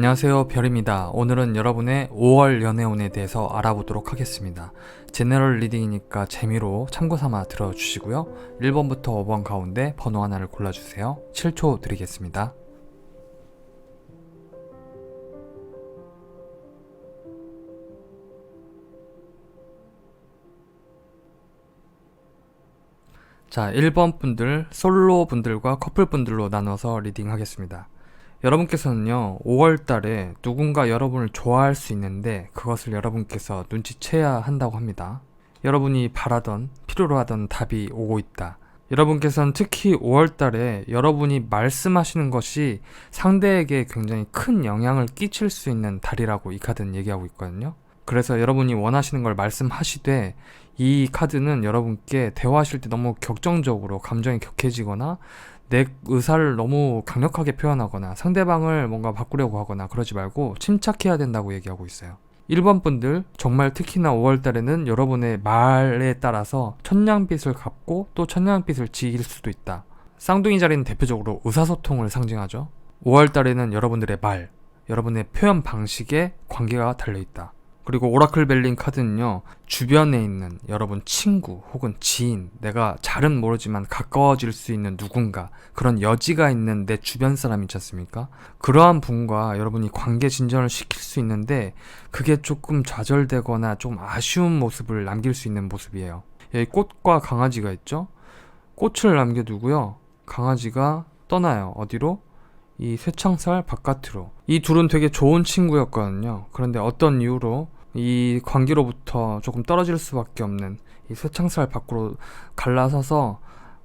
안녕하세요, 별입니다. 오늘은 여러분의 5월 연애운에 대해서 알아보도록 하겠습니다. 제너럴 리딩이니까 재미로 참고삼아 들어주시고요. 1번부터 5번 가운데 번호 하나를 골라주세요. 7초 드리겠습니다. 자, 1번 분들, 솔로 분들과 커플 분들로 나눠서 리딩 하겠습니다. 여러분께서는요, 5월 달에 누군가 여러분을 좋아할 수 있는데 그것을 여러분께서 눈치채야 한다고 합니다. 여러분이 바라던, 필요로 하던 답이 오고 있다. 여러분께서는 특히 5월 달에 여러분이 말씀하시는 것이 상대에게 굉장히 큰 영향을 끼칠 수 있는 달이라고 이 카드는 얘기하고 있거든요. 그래서 여러분이 원하시는 걸 말씀하시되 이 카드는 여러분께 대화하실 때 너무 격정적으로 감정이 격해지거나 내 의사를 너무 강력하게 표현하거나 상대방을 뭔가 바꾸려고 하거나 그러지 말고 침착해야 된다고 얘기하고 있어요. 1번 분들 정말 특히나 5월 달에는 여러분의 말에 따라서 천냥빚을 갚고 또 천냥빚을 지길 수도 있다. 쌍둥이 자리는 대표적으로 의사소통을 상징하죠. 5월 달에는 여러분들의 말, 여러분의 표현 방식에 관계가 달려있다. 그리고 오라클 벨린 카드는요, 주변에 있는 여러분 친구 혹은 지인, 내가 잘은 모르지만 가까워질 수 있는 누군가, 그런 여지가 있는 내 주변 사람 있지 않습니까? 그러한 분과 여러분이 관계 진전을 시킬 수 있는데 그게 조금 좌절되거나 좀 아쉬운 모습을 남길 수 있는 모습이에요. 여기 꽃과 강아지가 있죠? 꽃을 남겨두고요, 강아지가 떠나요. 어디로? 이 쇠창살 바깥으로. 이 둘은 되게 좋은 친구였거든요. 그런데 어떤 이유로 이 관계로부터 조금 떨어질 수밖에 없는 이 쇠창살 밖으로 갈라서서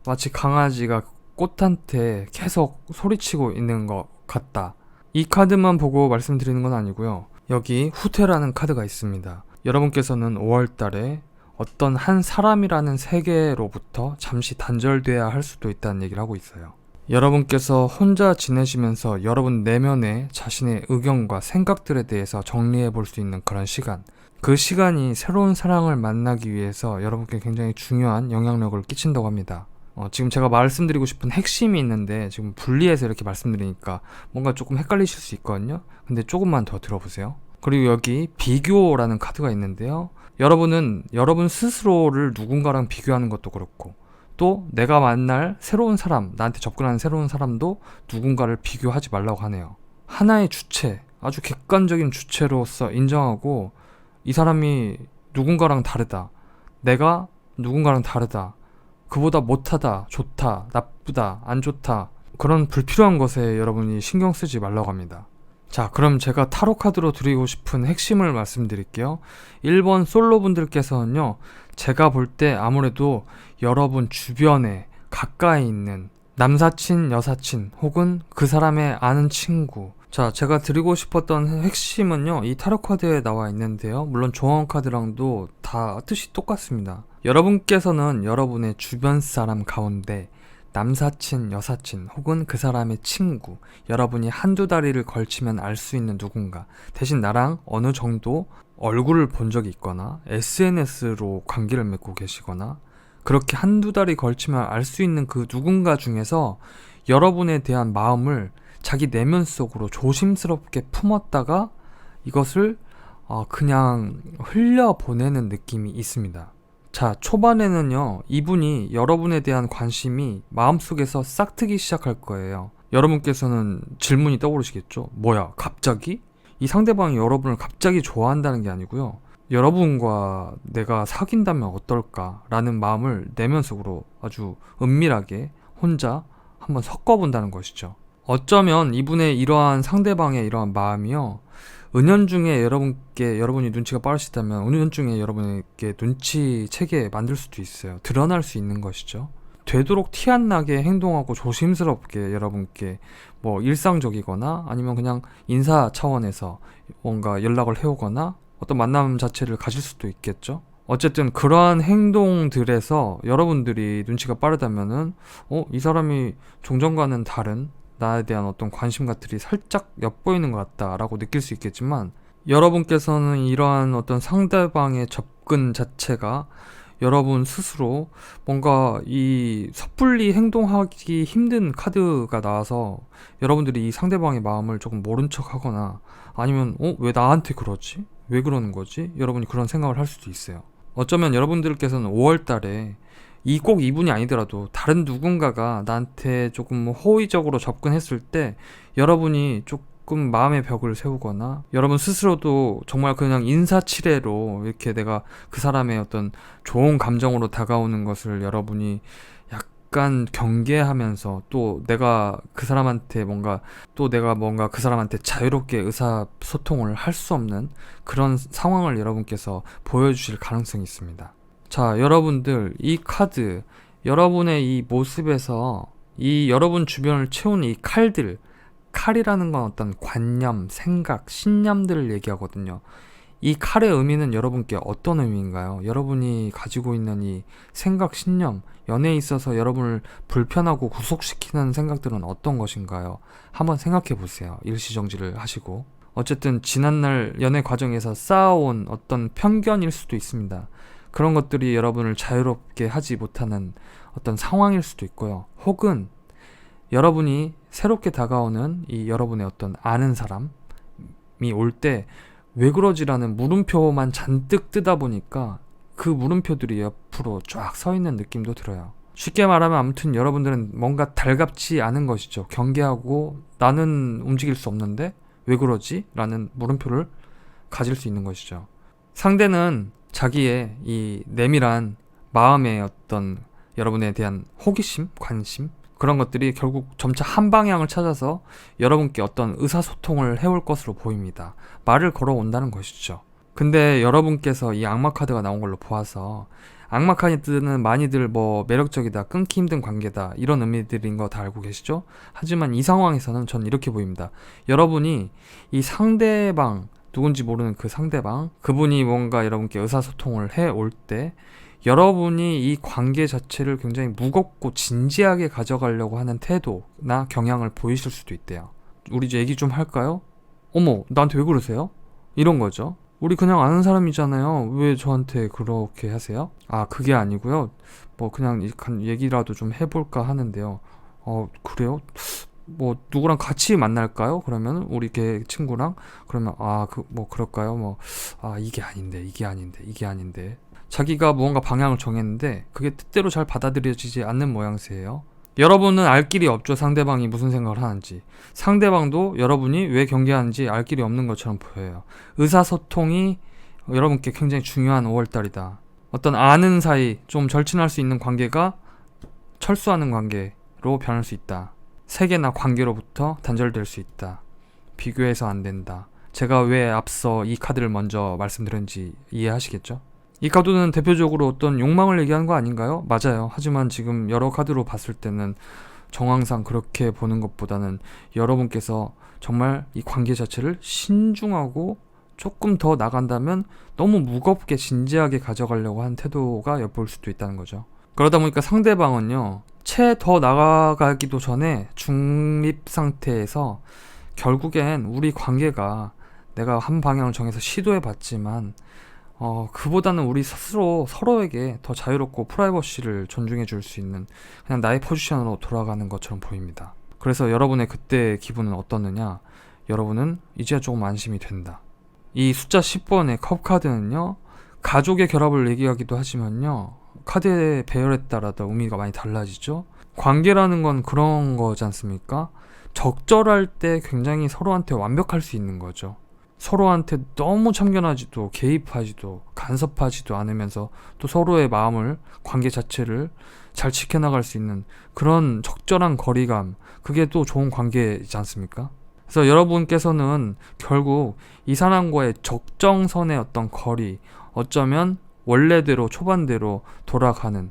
마치 강아지가 꽃한테 계속 소리치고 있는 것 같다. 이 카드만 보고 말씀드리는 건 아니고요. 여기 후퇴라는 카드가 있습니다. 여러분께서는 5월 달에 어떤 한 사람이라는 세계로부터 잠시 단절돼야 할 수도 있다는 얘기를 하고 있어요. 여러분께서 혼자 지내시면서 여러분 내면의 자신의 의견과 생각들에 대해서 정리해 볼 수 있는 그런 시간, 그 시간이 새로운 사랑을 만나기 위해서 여러분께 굉장히 중요한 영향력을 끼친다고 합니다. 지금 제가 말씀드리고 싶은 핵심이 있는데 지금 분리해서 이렇게 말씀드리니까 뭔가 조금 헷갈리실 수 있거든요. 근데 조금만 더 들어보세요. 그리고 여기 비교라는 카드가 있는데요, 여러분은 여러분 스스로를 누군가랑 비교하는 것도 그렇고 또 내가 만날 새로운 사람, 나한테 접근하는 새로운 사람도 누군가를 비교하지 말라고 하네요. 하나의 주체, 아주 객관적인 주체로서 인정하고 이 사람이 누군가랑 다르다, 내가 누군가랑 다르다, 그보다 못하다, 좋다, 나쁘다, 안 좋다, 그런 불필요한 것에 여러분이 신경 쓰지 말라고 합니다. 자, 그럼 제가 타로 카드로 드리고 싶은 핵심을 말씀드릴게요. 1번 솔로 분들께서는요, 제가 볼 때 아무래도 여러분 주변에 가까이 있는 남사친, 여사친 혹은 그 사람의 아는 친구, 자, 제가 드리고 싶었던 핵심은요, 이 타로 카드에 나와 있는데요, 물론 조언 카드랑도 다 뜻이 똑같습니다. 여러분께서는 여러분의 주변 사람 가운데 남사친, 여사친 혹은 그 사람의 친구, 여러분이 한두 다리를 걸치면 알 수 있는 누군가, 대신 나랑 어느 정도 얼굴을 본 적이 있거나 SNS로 관계를 맺고 계시거나 그렇게 한두 다리 걸치면 알 수 있는 그 누군가 중에서 여러분에 대한 마음을 자기 내면 속으로 조심스럽게 품었다가 이것을 그냥 흘려보내는 느낌이 있습니다. 자, 초반에는요, 이분이 여러분에 대한 관심이 마음속에서 싹트기 시작할 거예요. 여러분께서는 질문이 떠오르시겠죠? 뭐야, 갑자기? 이 상대방이 여러분을 갑자기 좋아한다는 게 아니고요, 여러분과 내가 사귄다면 어떨까 라는 마음을 내면 속으로 아주 은밀하게 혼자 한번 섞어본다는 것이죠. 어쩌면 이분의 이러한 상대방의 이러한 마음이요, 은연중에 여러분이 눈치가 빠르시다면 은연중에 여러분에게 눈치채게 만들 수도 있어요. 드러날 수 있는 것이죠. 되도록 티 안 나게 행동하고 조심스럽게 여러분께 뭐 일상적이거나 아니면 그냥 인사 차원에서 뭔가 연락을 해오거나 어떤 만남 자체를 가질 수도 있겠죠. 어쨌든 그러한 행동들에서 여러분들이 눈치가 빠르다면은 이 사람이 종전과는 다른 나에 대한 어떤 관심과들이 살짝 엿보이는 것 같다라고 느낄 수 있겠지만, 여러분께서는 이러한 어떤 상대방의 접근 자체가 여러분 스스로 뭔가 이 섣불리 행동하기 힘든 카드가 나와서 여러분들이 이 상대방의 마음을 조금 모른 척 하거나 아니면 왜 나한테 그러지? 왜 그러는 거지? 여러분이 그런 생각을 할 수도 있어요. 어쩌면 여러분들께서는 5월 달에 꼭 이분이 아니더라도 다른 누군가가 나한테 조금 호의적으로 접근했을 때 여러분이 조금 마음의 벽을 세우거나 여러분 스스로도 정말 그냥 인사치레로 이렇게 내가 그 사람의 어떤 좋은 감정으로 다가오는 것을 여러분이 약간 경계하면서 또 내가 그 사람한테 뭔가 그 사람한테 자유롭게 의사소통을 할 수 없는 그런 상황을 여러분께서 보여주실 가능성이 있습니다. 자, 여러분들, 이 카드, 여러분의 이 모습에서 이 여러분 주변을 채우는 이 칼이라는 건 어떤 관념, 생각, 신념들을 얘기하거든요. 이 칼의 의미는 여러분께 어떤 의미인가요? 여러분이 가지고 있는 이 생각, 신념, 연애에 있어서 여러분을 불편하고 구속시키는 생각들은 어떤 것인가요? 한번 생각해 보세요. 일시정지를 하시고. 어쨌든 지난날 연애 과정에서 쌓아온 어떤 편견일 수도 있습니다. 그런 것들이 여러분을 자유롭게 하지 못하는 어떤 상황일 수도 있고요. 혹은 여러분이 새롭게 다가오는 이 여러분의 어떤 아는 사람이 올 때 왜 그러지라는 물음표만 잔뜩 뜨다 보니까 그 물음표들이 옆으로 쫙 서 있는 느낌도 들어요. 쉽게 말하면 아무튼 여러분들은 뭔가 달갑지 않은 것이죠. 경계하고 나는 움직일 수 없는데 왜 그러지? 라는 물음표를 가질 수 있는 것이죠. 상대는 자기의 이 내밀한 마음의 어떤 여러분에 대한 호기심, 관심 그런 것들이 결국 점차 한 방향을 찾아서 여러분께 어떤 의사소통을 해올 것으로 보입니다. 말을 걸어온다는 것이죠. 근데 여러분께서 이 악마 카드가 나온 걸로 보아서 악마 카드는 많이들 매력적이다, 끊기 힘든 관계다 이런 의미들인 거 다 알고 계시죠? 하지만 이 상황에서는 전 이렇게 보입니다. 여러분이 이 상대방 누군지 모르는 그 상대방 그분이 뭔가 여러분께 의사소통을 해올 때 여러분이 이 관계 자체를 굉장히 무겁고 진지하게 가져가려고 하는 태도나 경향을 보이실 수도 있대요. 우리 이제 얘기 좀 할까요? 어머, 나한테 왜 그러세요? 이런 거죠. 우리 그냥 아는 사람이잖아요. 왜 저한테 그렇게 하세요? 아, 그게 아니고요. 그냥 얘기라도 좀 해볼까 하는데요. 그래요? 누구랑 같이 만날까요? 그러면 우리 걔 친구랑 그러면 그럴까요? 이게 아닌데. 자기가 무언가 방향을 정했는데 그게 뜻대로 잘 받아들여지지 않는 모양새예요. 여러분은 알 길이 없죠. 상대방이 무슨 생각을 하는지. 상대방도 여러분이 왜 경계하는지 알 길이 없는 것처럼 보여요. 의사소통이 여러분께 굉장히 중요한 5월달이다. 어떤 아는 사이, 좀 절친할 수 있는 관계가 철수하는 관계로 변할 수 있다. 세계나 관계로부터 단절될 수 있다. 비교해서 안 된다. 제가 왜 앞서 이 카드를 먼저 말씀드렸는지 이해하시겠죠? 이 카드는 대표적으로 어떤 욕망을 얘기하는 거 아닌가요? 맞아요. 하지만 지금 여러 카드로 봤을 때는 정황상 그렇게 보는 것보다는 여러분께서 정말 이 관계 자체를 신중하고 조금 더 나간다면 너무 무겁게 진지하게 가져가려고 한 태도가 엿볼 수도 있다는 거죠. 그러다 보니까 상대방은요, 채 더 나아가기도 전에 중립 상태에서 결국엔 우리 관계가 내가 한 방향을 정해서 시도해봤지만 그보다는 우리 스스로 서로에게 더 자유롭고 프라이버시를 존중해 줄 수 있는 그냥 나의 포지션으로 돌아가는 것처럼 보입니다. 그래서 여러분의 그때의 기분은 어떻느냐? 여러분은 이제야 조금 안심이 된다. 이 숫자 10번의 컵 카드는요, 가족의 결합을 얘기하기도 하지만요, 카드의 배열에 따라서 의미가 많이 달라지죠. 관계라는 건 그런 거지 않습니까? 적절할 때 굉장히 서로한테 완벽할 수 있는 거죠. 서로한테 너무 참견하지도 개입하지도 간섭하지도 않으면서 또 서로의 마음을, 관계 자체를 잘 지켜나갈 수 있는 그런 적절한 거리감, 그게 또 좋은 관계이지 않습니까? 그래서 여러분께서는 결국 이 사람과의 적정선의 어떤 거리, 어쩌면 원래대로 초반대로 돌아가는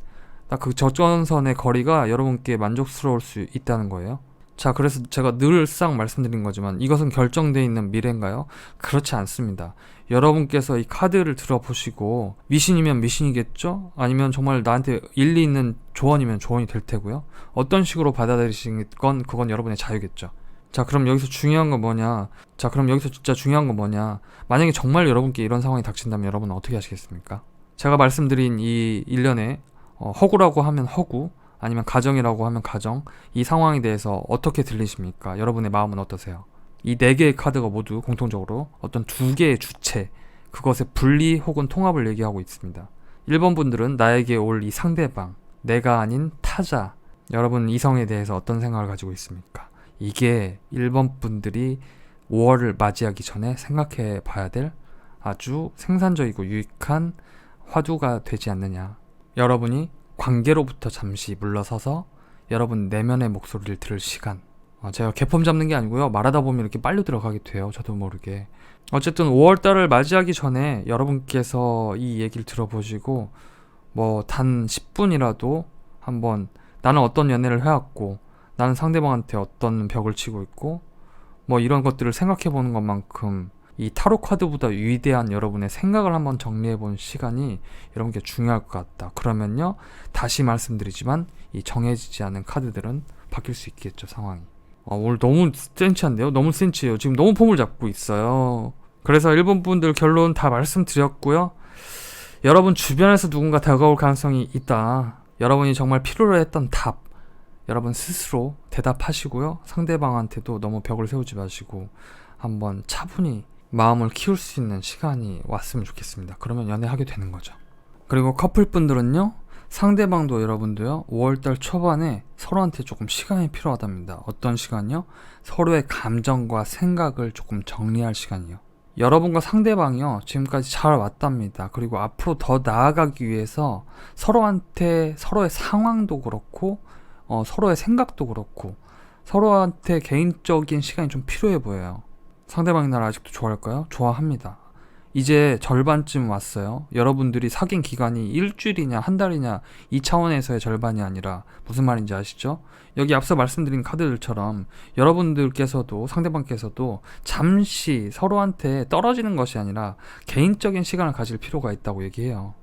딱 그 적정선의 거리가 여러분께 만족스러울 수 있다는 거예요. 자, 그래서 제가 늘상 말씀드린 거지만 이것은 결정되어 있는 미래인가요? 그렇지 않습니다. 여러분께서 이 카드를 들어보시고 미신이면 미신이겠죠? 아니면 정말 나한테 일리 있는 조언이면 조언이 될 테고요. 어떤 식으로 받아들이시는 건 그건 여러분의 자유겠죠. 자, 그럼 여기서 중요한 건 뭐냐? 자, 그럼 여기서 진짜 중요한 건 뭐냐? 만약에 정말 여러분께 이런 상황이 닥친다면 여러분은 어떻게 하시겠습니까? 제가 말씀드린 이 일련의 허구라고 하면 허구, 아니면 가정이라고 하면 가정, 이 상황에 대해서 어떻게 들리십니까? 여러분의 마음은 어떠세요? 이 4개의 카드가 모두 공통적으로 어떤 2개의 주체, 그것의 분리 혹은 통합을 얘기하고 있습니다. 1번 분들은 나에게 올 이 상대방, 내가 아닌 타자, 여러분 이성에 대해서 어떤 생각을 가지고 있습니까? 이게 1번 분들이 5월을 맞이하기 전에 생각해 봐야 될 아주 생산적이고 유익한 화두가 되지 않느냐. 여러분이 관계로부터 잠시 물러서서 여러분 내면의 목소리를 들을 시간. 제가 개폼 잡는 게 아니고요. 말하다 보면 이렇게 빨려 들어가게 돼요. 저도 모르게. 어쨌든 5월달을 맞이하기 전에 여러분께서 이 얘기를 들어보시고 뭐 단 10분이라도 한번 나는 어떤 연애를 해왔고 나는 상대방한테 어떤 벽을 치고 있고 뭐 이런 것들을 생각해 보는 것만큼 이 타로 카드보다 위대한 여러분의 생각을 한번 정리해 본 시간이 여러분께 중요할 것 같다. 그러면요, 다시 말씀드리지만 이 정해지지 않은 카드들은 바뀔 수 있겠죠, 상황이. 오늘 너무 센치한데요? 너무 센치해요. 지금 너무 폼을 잡고 있어요. 그래서 1번 분들 결론 다 말씀드렸고요. 여러분 주변에서 누군가 다가올 가능성이 있다. 여러분이 정말 필요로 했던 답, 여러분 스스로 대답하시고요. 상대방한테도 너무 벽을 세우지 마시고 한번 차분히 마음을 키울 수 있는 시간이 왔으면 좋겠습니다. 그러면 연애하게 되는 거죠. 그리고 커플분들은요, 상대방도 여러분도요, 5월달 초반에 서로한테 조금 시간이 필요하답니다. 어떤 시간이요? 서로의 감정과 생각을 조금 정리할 시간이요. 여러분과 상대방이요, 지금까지 잘 왔답니다. 그리고 앞으로 더 나아가기 위해서 서로한테 서로의 상황도 그렇고 서로의 생각도 그렇고 서로한테 개인적인 시간이 좀 필요해 보여요. 상대방이 나를 아직도 좋아할까요? 좋아합니다. 이제 절반쯤 왔어요. 여러분들이 사귄 기간이 일주일이냐 한 달이냐 이 차원에서의 절반이 아니라 무슨 말인지 아시죠? 여기 앞서 말씀드린 카드들처럼 여러분들께서도 상대방께서도 잠시 서로한테 떨어지는 것이 아니라 개인적인 시간을 가질 필요가 있다고 얘기해요.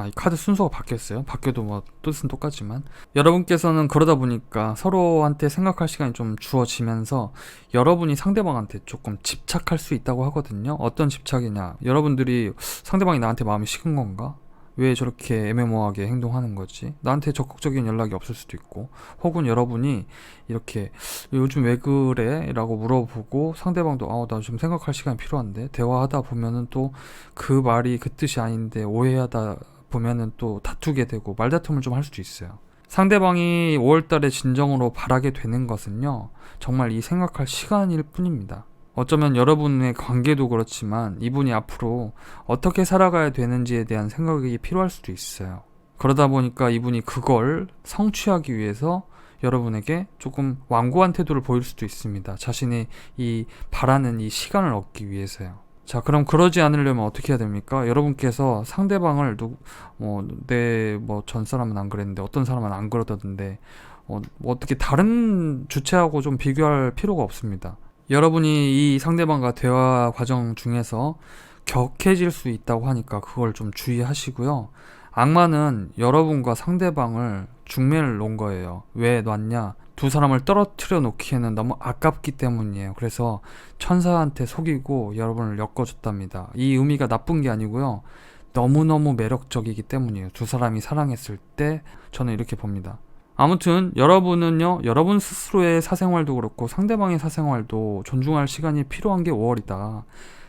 이 카드 순서가 바뀌었어요. 바뀌어도 뭐 뜻은 똑같지만 여러분께서는 그러다 보니까 서로한테 생각할 시간이 좀 주어지면서 여러분이 상대방한테 조금 집착할 수 있다고 하거든요. 어떤 집착이냐, 여러분들이 상대방이 나한테 마음이 식은 건가? 왜 저렇게 애매모호하게 행동하는 거지? 나한테 적극적인 연락이 없을 수도 있고, 혹은 여러분이 이렇게 요즘 왜 그래? 라고 물어보고 상대방도 나 좀 생각할 시간이 필요한데, 대화하다 보면은 또 그 말이 그 뜻이 아닌데 오해하다 보면은 또 다투게 되고 말다툼을 좀 할 수도 있어요. 상대방이 5월달에 진정으로 바라게 되는 것은요, 정말 이 생각할 시간일 뿐입니다. 어쩌면 여러분의 관계도 그렇지만 이분이 앞으로 어떻게 살아가야 되는지에 대한 생각이 필요할 수도 있어요. 그러다 보니까 이분이 그걸 성취하기 위해서 여러분에게 조금 완고한 태도를 보일 수도 있습니다. 자신이 이 바라는 이 시간을 얻기 위해서요. 자, 그럼 그러지 않으려면 어떻게 해야 됩니까? 여러분께서 상대방을 내 전 사람은 안 그랬는데 어떤 사람은 안 그러던데 어떻게 다른 주체하고 좀 비교할 필요가 없습니다. 여러분이 이 상대방과 대화 과정 중에서 격해질 수 있다고 하니까 그걸 좀 주의하시고요. 악마는 여러분과 상대방을 중매를 놓은 거예요. 왜 놨냐? 두 사람을 떨어뜨려 놓기에는 너무 아깝기 때문이에요. 그래서 천사한테 속이고 여러분을 엮어줬답니다. 이 의미가 나쁜 게 아니고요. 너무너무 매력적이기 때문이에요. 두 사람이 사랑했을 때 저는 이렇게 봅니다. 아무튼 여러분은요, 여러분 스스로의 사생활도 그렇고 상대방의 사생활도 존중할 시간이 필요한 게 5월이다.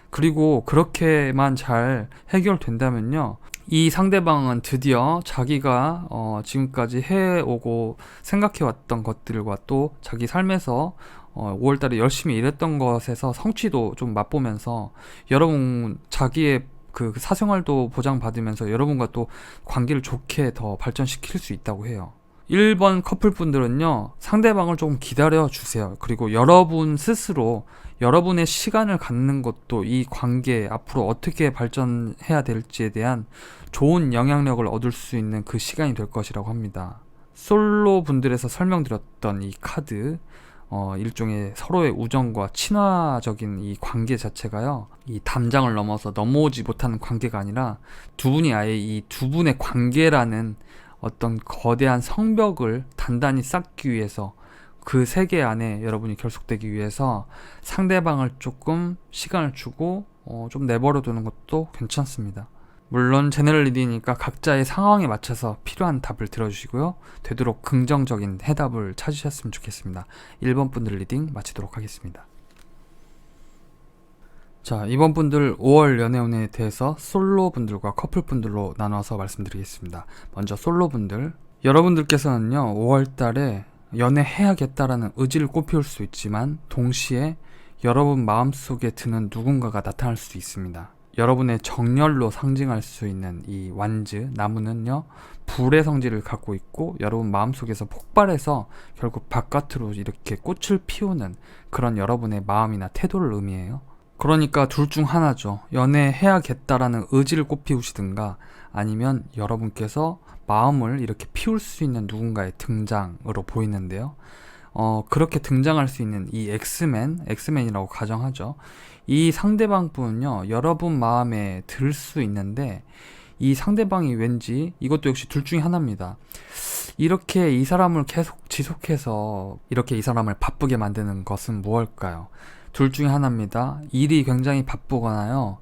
그리고 그렇게만 잘 해결된다면요, 이 상대방은 드디어 자기가 지금까지 해오고 생각해왔던 것들과 또 자기 삶에서 5월달에 열심히 일했던 것에서 성취도 좀 맛보면서 여러분 자기의 그 사생활도 보장받으면서 여러분과 또 관계를 좋게 더 발전시킬 수 있다고 해요. 1번 커플분들은요, 상대방을 조금 기다려주세요. 그리고 여러분 스스로 여러분의 시간을 갖는 것도 이 관계 앞으로 어떻게 발전해야 될지에 대한 좋은 영향력을 얻을 수 있는 그 시간이 될 것이라고 합니다. 솔로 분들에서 설명드렸던 이 카드, 일종의 서로의 우정과 친화적인 이 관계 자체가요, 이 담장을 넘어서 넘어오지 못하는 관계가 아니라 두 분이 아예 이 두 분의 관계라는 어떤 거대한 성벽을 단단히 쌓기 위해서 그 세계 안에 여러분이 결속되기 위해서 상대방을 조금 시간을 주고 좀 내버려 두는 것도 괜찮습니다. 물론 제너럴 리딩이니까 각자의 상황에 맞춰서 필요한 답을 들어주시고요. 되도록 긍정적인 해답을 찾으셨으면 좋겠습니다. 1번 분들 리딩 마치도록 하겠습니다. 자, 이번 분들 5월 연애운에 대해서 솔로 분들과 커플 분들로 나눠서 말씀드리겠습니다. 먼저 솔로 분들, 여러분들께서는요 5월 달에 연애해야겠다라는 의지를 꽃피울 수 있지만 동시에 여러분 마음속에 드는 누군가가 나타날 수 있습니다. 여러분의 정열로 상징할 수 있는 이 완즈, 나무는요 불의 성질을 갖고 있고 여러분 마음속에서 폭발해서 결국 바깥으로 이렇게 꽃을 피우는 그런 여러분의 마음이나 태도를 의미해요. 그러니까 둘 중 하나죠. 연애해야겠다라는 의지를 꽃피우시든가 아니면 여러분께서 마음을 이렇게 피울 수 있는 누군가의 등장으로 보이는데요. 그렇게 등장할 수 있는 이 엑스맨이라고 가정하죠. 이 상대방 분은요, 여러분 마음에 들 수 있는데, 이 상대방이 왠지, 이것도 역시 둘 중에 하나입니다. 이렇게 이 사람을 계속 지속해서, 이렇게 이 사람을 바쁘게 만드는 것은 무엇일까요? 둘 중에 하나입니다. 일이 굉장히 바쁘거나요,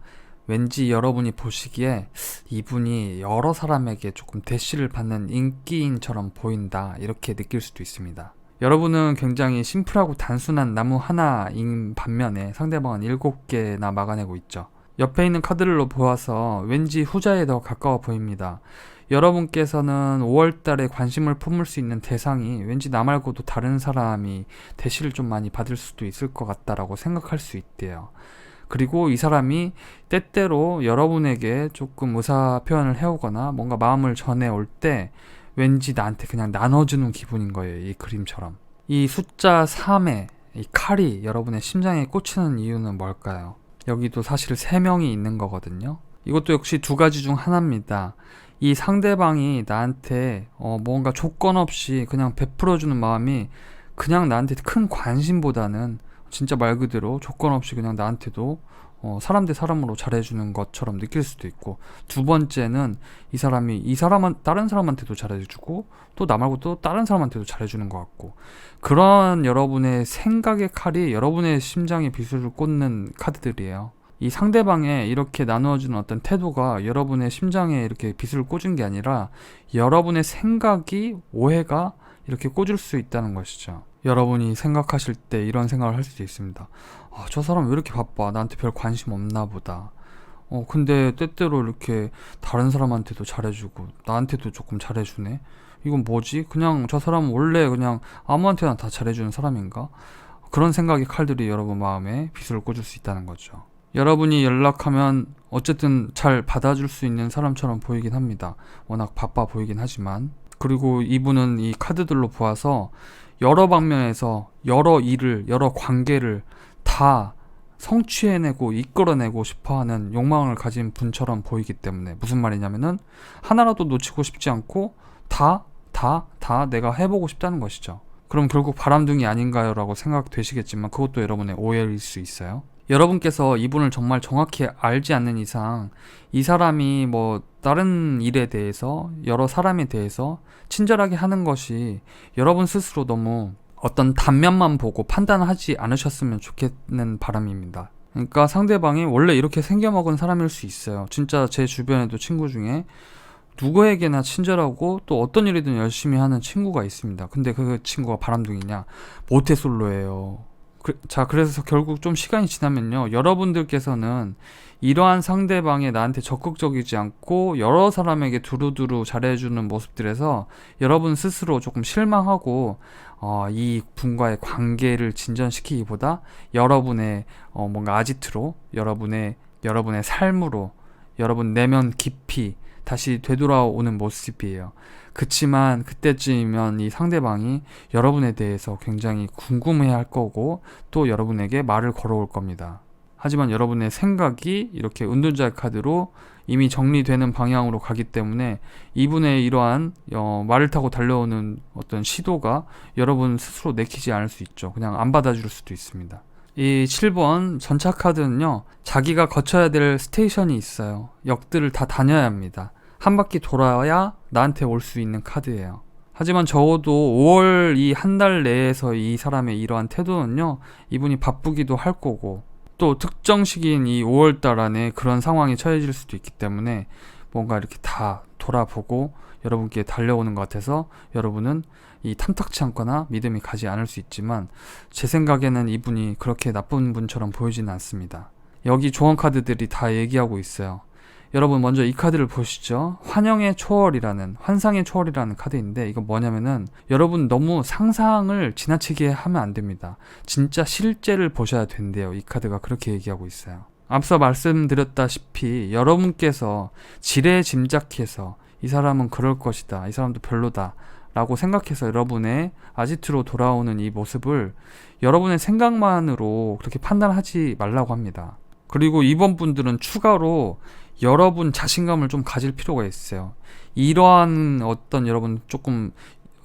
왠지 여러분이 보시기에 이분이 여러 사람에게 조금 대시를 받는 인기인처럼 보인다, 이렇게 느낄 수도 있습니다. 여러분은 굉장히 심플하고 단순한 나무 하나인 반면에 상대방은 7개나 막아내고 있죠. 옆에 있는 카드를 보아서 왠지 후자에 더 가까워 보입니다. 여러분께서는 5월달에 관심을 품을 수 있는 대상이 왠지 나 말고도 다른 사람이 대시를 좀 많이 받을 수도 있을 것 같다라고 생각할 수 있대요. 그리고 이 사람이 때때로 여러분에게 조금 의사표현을 해오거나 뭔가 마음을 전해올 때 왠지 나한테 그냥 나눠주는 기분인 거예요. 이 그림처럼. 이 숫자 3의 이 칼이 여러분의 심장에 꽂히는 이유는 뭘까요? 여기도 사실 3명이 있는 거거든요. 이것도 역시 2가지 중 하나입니다. 이 상대방이 나한테 뭔가 조건 없이 그냥 베풀어주는 마음이 그냥 나한테 큰 관심보다는 진짜 말 그대로 조건 없이 그냥 나한테도 사람 대 사람으로 잘해주는 것처럼 느낄 수도 있고, 두 번째는 이 사람이 다른 사람한테도 잘해주고 또 나 말고 또 다른 사람한테도 잘해주는 것 같고, 그런 여러분의 생각의 칼이 여러분의 심장에 비수를 꽂는 카드들이에요. 이 상대방의 이렇게 나누어주는 어떤 태도가 여러분의 심장에 이렇게 비수를 꽂은 게 아니라 여러분의 생각이 오해가 이렇게 꽂을 수 있다는 것이죠. 여러분이 생각하실 때 이런 생각을 할 수도 있습니다. 저 사람 왜 이렇게 바빠? 나한테 별 관심 없나 보다. 근데 때때로 이렇게 다른 사람한테도 잘해주고 나한테도 조금 잘해주네? 이건 뭐지? 그냥 저 사람은 원래 그냥 아무한테나 다 잘해주는 사람인가? 그런 생각의 칼들이 여러분 마음에 비수를 꽂을 수 있다는 거죠. 여러분이 연락하면 어쨌든 잘 받아줄 수 있는 사람처럼 보이긴 합니다. 워낙 바빠 보이긴 하지만. 그리고 이분은 이 카드들로 보아서 여러 방면에서 여러 일을, 여러 관계를 다 성취해내고 이끌어내고 싶어하는 욕망을 가진 분처럼 보이기 때문에, 무슨 말이냐면은 하나라도 놓치고 싶지 않고 다 내가 해보고 싶다는 것이죠. 그럼 결국 바람둥이 아닌가요? 라고 생각되시겠지만 그것도 여러분의 오해일 수 있어요. 여러분께서 이분을 정말 정확히 알지 않는 이상 이 사람이 뭐 다른 일에 대해서 여러 사람에 대해서 친절하게 하는 것이 여러분 스스로 너무 어떤 단면만 보고 판단하지 않으셨으면 좋겠는 바람입니다. 그러니까 상대방이 원래 이렇게 생겨먹은 사람일 수 있어요. 진짜 제 주변에도 친구 중에 누구에게나 친절하고 또 어떤 일이든 열심히 하는 친구가 있습니다. 근데 그 친구가 바람둥이냐? 모태솔로예요. 그래서 결국 좀 시간이 지나면요, 여러분들께서는 이러한 상대방이 나한테 적극적이지 않고 여러 사람에게 두루두루 잘해주는 모습들에서 여러분 스스로 조금 실망하고 이 분과의 관계를 진전시키기보다 여러분의 뭔가 아지트로, 여러분의 삶으로, 여러분 내면 깊이 다시 되돌아오는 모습이에요. 그치만 그때쯤이면 이 상대방이 여러분에 대해서 굉장히 궁금해할 거고 또 여러분에게 말을 걸어올 겁니다. 하지만 여러분의 생각이 이렇게 은둔자의 카드로 이미 정리되는 방향으로 가기 때문에 이분의 이러한 말을 타고 달려오는 어떤 시도가 여러분 스스로 내키지 않을 수 있죠. 그냥 안 받아줄 수도 있습니다. 이 7번 전차 카드는요, 자기가 거쳐야 될 스테이션이 있어요. 역들을 다 다녀야 합니다. 한 바퀴 돌아야 나한테 올 수 있는 카드예요. 하지만 적어도 5월 이 한 달 내에서 이 사람의 이러한 태도는요, 이분이 바쁘기도 할 거고 또 특정 시기인 이 5월달 안에 그런 상황이 처해질 수도 있기 때문에 뭔가 이렇게 다 돌아보고 여러분께 달려오는 것 같아서 여러분은 이 탐탁치 않거나 믿음이 가지 않을 수 있지만 제 생각에는 이분이 그렇게 나쁜 분처럼 보이지는 않습니다. 여기 조언 카드들이 다 얘기하고 있어요. 여러분 먼저 이 카드를 보시죠. 환상의 초월이라는 카드인데 이거 뭐냐면은 여러분 너무 상상을 지나치게 하면 안 됩니다. 진짜 실제를 보셔야 된대요. 이 카드가 그렇게 얘기하고 있어요. 앞서 말씀드렸다시피 여러분께서 지레 짐작해서 이 사람은 그럴 것이다, 이 사람도 별로다 라고 생각해서 여러분의 아지트로 돌아오는 이 모습을 여러분의 생각만으로 그렇게 판단하지 말라고 합니다. 그리고 이번 분들은 추가로 여러분 자신감을 좀 가질 필요가 있어요. 이러한 어떤 여러분 조금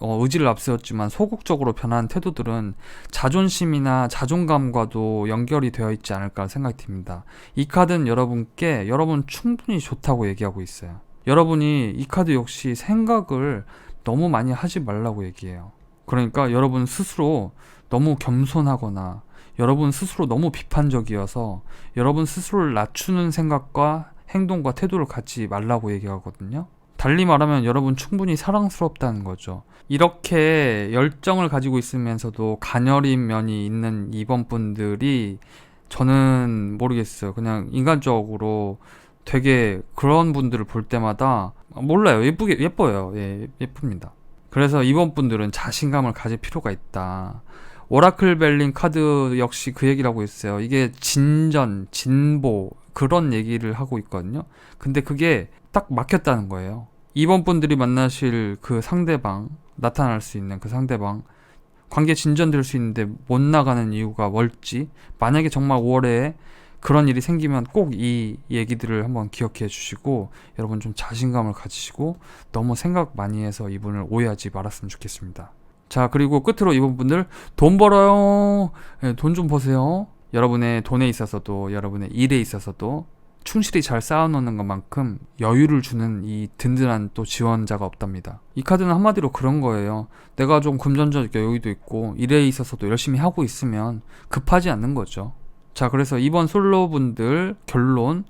의지를 앞세웠지만 소극적으로 변한 태도들은 자존심이나 자존감과도 연결이 되어 있지 않을까 생각이 듭니다. 이 카드는 여러분께 여러분 충분히 좋다고 얘기하고 있어요. 여러분이 이 카드 역시 생각을 너무 많이 하지 말라고 얘기해요. 그러니까 여러분 스스로 너무 겸손하거나 여러분 스스로 너무 비판적이어서 여러분 스스로를 낮추는 생각과 행동과 태도를 갖지 말라고 얘기하거든요. 달리 말하면 여러분 충분히 사랑스럽다는 거죠. 이렇게 열정을 가지고 있으면서도 가녀린 면이 있는 이번 분들이 저는 모르겠어요. 그냥 인간적으로 되게 그런 분들을 볼 때마다 몰라요. 예뻐요. 예, 예쁩니다. 그래서 이번 분들은 자신감을 가질 필요가 있다. 오라클 벨린 카드 역시 그 얘기를 하고 있어요. 이게 진전, 진보 그런 얘기를 하고 있거든요. 근데 그게 딱 막혔다는 거예요. 이번 분들이 만나실 그 상대방, 나타날 수 있는 그 상대방, 관계 진전될 수 있는데 못 나가는 이유가 뭘지, 만약에 정말 5월에 그런 일이 생기면 꼭 이 얘기들을 한번 기억해 주시고 여러분 좀 자신감을 가지시고 너무 생각 많이 해서 이분을 오해하지 말았으면 좋겠습니다. 자, 그리고 끝으로 이번 분들 돈 벌어요. 네, 돈 좀 버세요. 여러분의 돈에 있어서도 여러분의 일에 있어서도 충실히 잘 쌓아놓는 것만큼 여유를 주는 이 든든한 또 지원자가 없답니다. 이 카드는 한마디로 그런 거예요. 내가 좀 금전적 여유도 있고 일에 있어서도 열심히 하고 있으면 급하지 않는 거죠. 자, 그래서 이번 솔로분들 결론,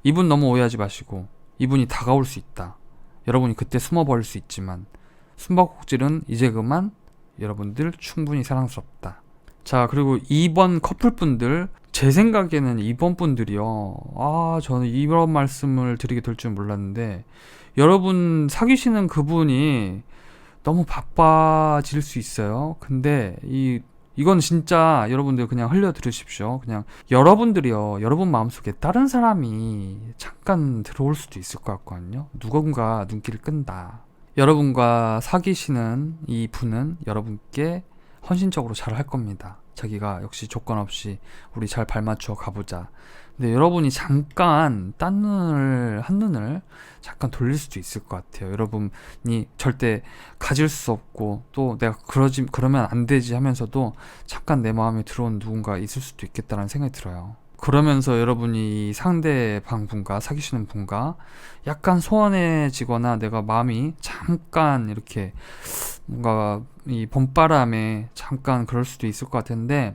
이분 너무 오해하지 마시고 이분이 다가올 수 있다. 여러분이 그때 숨어버릴 수 있지만 숨바꼭질은 이제 그만, 여러분들 충분히 사랑스럽다. 자, 그리고 2번 커플분들, 제 생각에는 2번 분들이요, 저는 이런 말씀을 드리게 될 줄 몰랐는데 여러분 사귀시는 그분이 너무 바빠질 수 있어요. 근데 이건 진짜 여러분들 그냥 흘려 들으십시오. 그냥 여러분들이요, 여러분 마음속에 다른 사람이 잠깐 들어올 수도 있을 것 같거든요. 누군가 눈길을 끈다. 여러분과 사귀시는 이 분은 여러분께 헌신적으로 잘 할 겁니다. 자기가 역시 조건 없이 우리 잘 발맞춰 가보자. 근데 여러분이 잠깐 한눈을 잠깐 돌릴 수도 있을 것 같아요. 여러분이 절대 가질 수 없고 또 내가 그러면 안 되지 하면서도 잠깐 내 마음에 들어온 누군가 있을 수도 있겠다는 생각이 들어요. 그러면서 여러분이 상대방 분과 사귀시는 분과 약간 소원해지거나 내가 마음이 잠깐 이렇게 뭔가 이 봄바람에 잠깐 그럴 수도 있을 것 같은데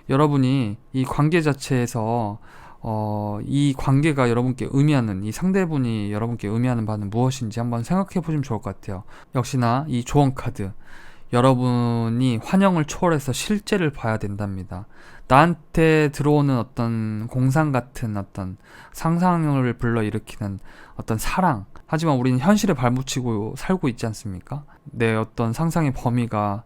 여러분이 이 관계 자체에서 이 관계가 여러분께 의미하는, 이 상대분이 여러분께 의미하는 바는 무엇인지 한번 생각해 보시면 좋을 것 같아요. 역시나 이 조언 카드, 여러분이 환영을 초월해서 실제를 봐야 된답니다. 나한테 들어오는 어떤 공상 같은 어떤 상상을 불러일으키는 어떤 사랑, 하지만 우리는 현실에 발붙이고 살고 있지 않습니까? 내 어떤 상상의 범위가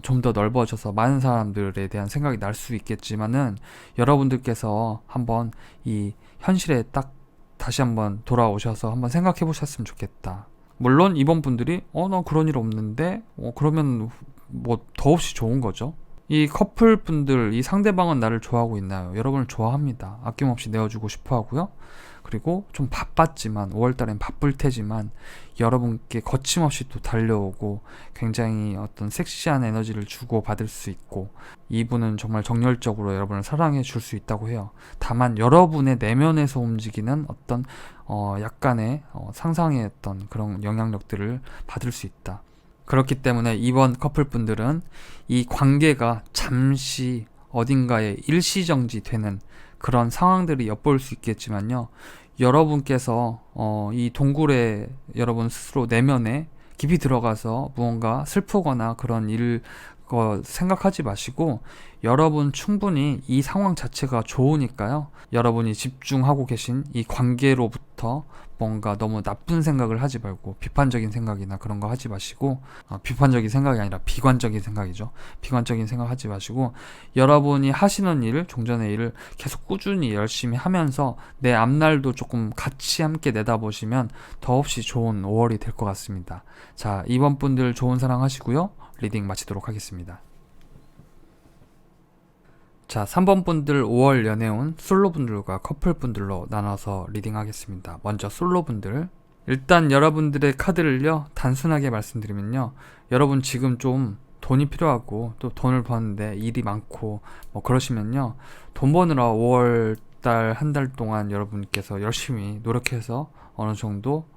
좀 더 넓어져서 많은 사람들에 대한 생각이 날 수 있겠지만은 여러분들께서 한번 이 현실에 딱 다시 한번 돌아오셔서 한번 생각해 보셨으면 좋겠다. 물론 이번 분들이 나 그런 일 없는데 그러면 뭐 더없이 좋은 거죠. 이 커플 분들, 이 상대방은 나를 좋아하고 있나요? 여러분을 좋아합니다. 아낌없이 내어주고 싶어 하고요. 그리고 좀 바빴지만 5월달엔 바쁠 테지만 여러분께 거침없이 또 달려오고 굉장히 어떤 섹시한 에너지를 주고 받을 수 있고 이분은 정말 정열적으로 여러분을 사랑해 줄 수 있다고 해요. 다만 여러분의 내면에서 움직이는 어떤 약간의 상상의 어떤 그런 영향력들을 받을 수 있다. 그렇기 때문에 이번 커플분들은 이 관계가 잠시 어딘가에 일시정지되는 그런 상황들이 엿보일 수 있겠지만요, 여러분께서 이 동굴에 여러분 스스로 내면에 깊이 들어가서 무언가 슬프거나 그런 일 생각하지 마시고, 여러분 충분히 이 상황 자체가 좋으니까요. 여러분이 집중하고 계신 이 관계로부터 뭔가 너무 나쁜 생각을 하지 말고, 비판적인 생각이나 그런 거 하지 마시고, 비판적인 생각이 아니라 비관적인 생각이죠. 비관적인 생각 하지 마시고, 여러분이 하시는 일, 종전의 일을 계속 꾸준히 열심히 하면서 내 앞날도 조금 같이 함께 내다보시면 더없이 좋은 5월이 될 것 같습니다. 자, 이번 분들 좋은 사랑 하시고요. 리딩 마치도록 하겠습니다. 자, 3번 분들 5월 연애운 솔로분들과 커플분들로 나눠서 리딩하겠습니다. 먼저 솔로분들. 일단 여러분들의 카드를요, 단순하게 말씀드리면요, 여러분 지금 좀 돈이 필요하고 또 돈을 버는데 일이 많고 뭐 그러시면요, 돈 버느라 5월 달 한 달 동안 여러분께서 열심히 노력해서 어느 정도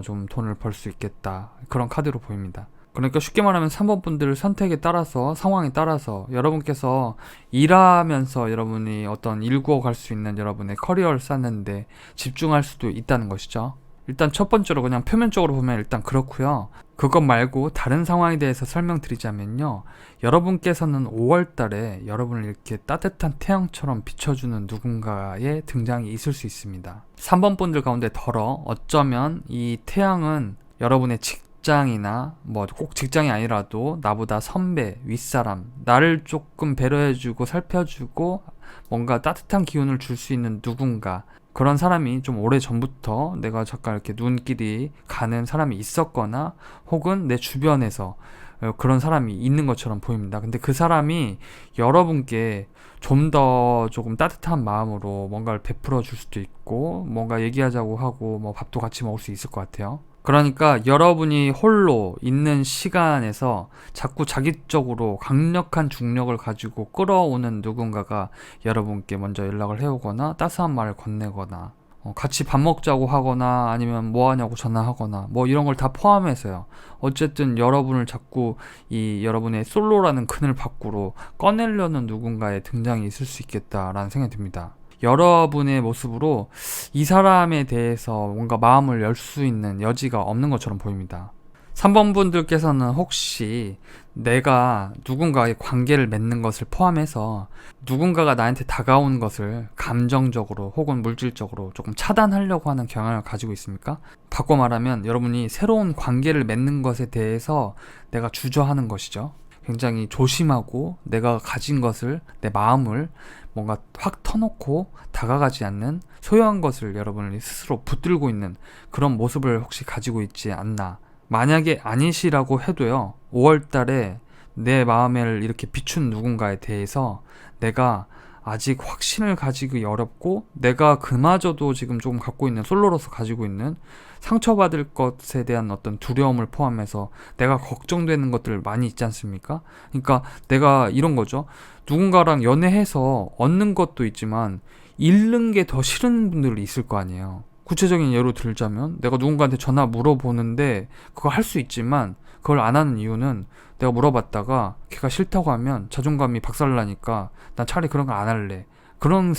좀 돈을 벌 수 있겠다, 그런 카드로 보입니다. 그러니까 쉽게 말하면 3번 분들 선택에 따라서, 상황에 따라서 여러분께서 일하면서 여러분이 어떤 일구어 갈 수 있는 여러분의 커리어를 쌓는데 집중할 수도 있다는 것이죠. 일단 첫 번째로 그냥 표면적으로 보면 일단 그렇고요. 그것 말고 다른 상황에 대해서 설명드리자면요, 여러분께서는 5월 달에 여러분을 이렇게 따뜻한 태양처럼 비춰주는 누군가의 등장이 있을 수 있습니다. 3번 분들 가운데 덜어 어쩌면 이 태양은 여러분의 직장이나 뭐 꼭 직장이 아니라도 나보다 선배, 윗사람, 나를 조금 배려해주고 살펴주고 뭔가 따뜻한 기운을 줄 수 있는 누군가, 그런 사람이 좀 오래 전부터 내가 잠깐 이렇게 눈길이 가는 사람이 있었거나 혹은 내 주변에서 그런 사람이 있는 것처럼 보입니다. 근데 그 사람이 여러분께 좀 더 조금 따뜻한 마음으로 뭔가를 베풀어 줄 수도 있고, 뭔가 얘기하자고 하고 뭐 밥도 같이 먹을 수 있을 것 같아요. 그러니까 여러분이 홀로 있는 시간에서 자꾸 자기적으로 강력한 중력을 가지고 끌어오는 누군가가 여러분께 먼저 연락을 해오거나 따스한 말을 건네거나 같이 밥 먹자고 하거나 아니면 뭐 하냐고 전화하거나 뭐 이런 걸 다 포함해서요. 어쨌든 여러분을 자꾸 이 여러분의 솔로라는 그늘 밖으로 꺼내려는 누군가의 등장이 있을 수 있겠다라는 생각이 듭니다. 여러분의 모습으로 이 사람에 대해서 뭔가 마음을 열 수 있는 여지가 없는 것처럼 보입니다. 3번 분들께서는 혹시 내가 누군가의 관계를 맺는 것을 포함해서 누군가가 나한테 다가오는 것을 감정적으로 혹은 물질적으로 조금 차단하려고 하는 경향을 가지고 있습니까? 바꿔 말하면 여러분이 새로운 관계를 맺는 것에 대해서 내가 주저하는 것이죠. 굉장히 조심하고 내가 가진 것을, 내 마음을 뭔가 확 터놓고 다가가지 않는 소유한 것을 여러분이 스스로 붙들고 있는 그런 모습을 혹시 가지고 있지 않나. 만약에 아니시라고 해도요, 5월 달에 내 마음을 이렇게 비춘 누군가에 대해서 내가 아직 확신을 가지기 어렵고, 내가 그마저도 지금 조금 갖고 있는, 솔로로서 가지고 있는 상처받을 것에 대한 어떤 두려움을 포함해서 내가 걱정되는 것들 많이 있지 않습니까? 그러니까 내가 이런 거죠. 누군가랑 연애해서 얻는 것도 있지만 잃는 게 더 싫은 분들이 있을 거 아니에요. 구체적인 예로 들자면 내가 누군가한테 전화 물어보는데 그거 할 수 있지만 그걸 안 하는 이유는 내가 물어봤다가 걔가 싫다고 하면 자존감이 박살나니까 난 차라리 그런 거 안 할래. 그런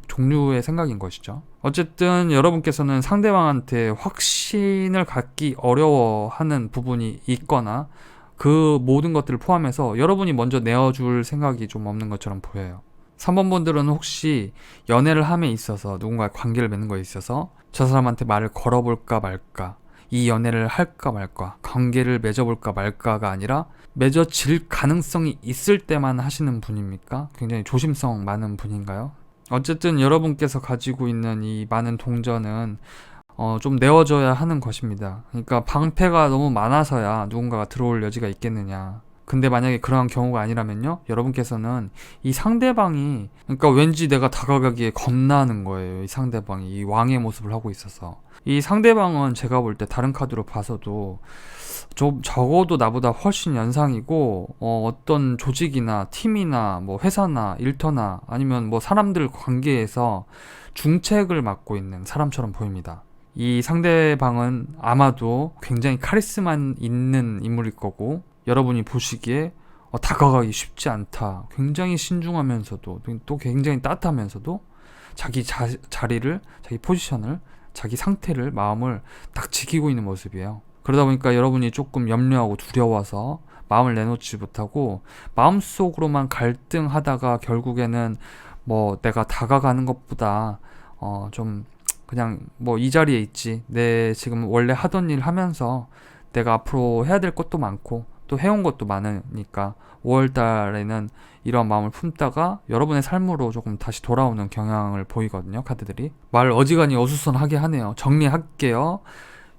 종류의 생각인 것이죠. 어쨌든 여러분께서는 상대방한테 확신을 갖기 어려워하는 부분이 있거나 그 모든 것들을 포함해서 여러분이 먼저 내어줄 생각이 좀 없는 것처럼 보여요. 3번 분들은 혹시 연애를 함에 있어서 누군가의 관계를 맺는 거에 있어서 저 사람한테 말을 걸어볼까 말까, 이 연애를 할까 말까, 관계를 맺어볼까 말까가 아니라 맺어질 가능성이 있을 때만 하시는 분입니까? 굉장히 조심성 많은 분인가요? 어쨌든 여러분께서 가지고 있는 이 많은 동전은 좀 내어줘야 하는 것입니다. 그러니까 방패가 너무 많아서야 누군가가 들어올 여지가 있겠느냐. 근데 만약에 그러한 경우가 아니라면요, 여러분께서는 이 상대방이, 그러니까 왠지 내가 다가가기에 겁나는 거예요. 이 상대방이 이 왕의 모습을 하고 있어서. 이 상대방은 제가 볼 때 다른 카드로 봐서도 좀 적어도 나보다 훨씬 연상이고 어떤 조직이나 팀이나 뭐 회사나 일터나 아니면 뭐 사람들 관계에서 중책을 맡고 있는 사람처럼 보입니다. 이 상대방은 아마도 굉장히 카리스마 있는 인물일 거고, 여러분이 보시기에 다가가기 쉽지 않다, 굉장히 신중하면서도 또 굉장히 따뜻하면서도 자기 자리를, 자기 포지션을 자기 상태를, 마음을 딱 지키고 있는 모습이에요. 그러다 보니까 여러분이 조금 염려하고 두려워서 마음을 내놓지 못하고 마음속으로만 갈등하다가 결국에는 뭐 내가 다가가는 것보다 좀 그냥 뭐 이 자리에 있지, 내 지금 원래 하던 일 하면서 내가 앞으로 해야 될 것도 많고 또 해온 것도 많으니까 5월 달에는 이런 마음을 품다가 여러분의 삶으로 조금 다시 돌아오는 경향을 보이거든요. 카드들이 말 어지간히 어수선하게 하네요. 정리할게요.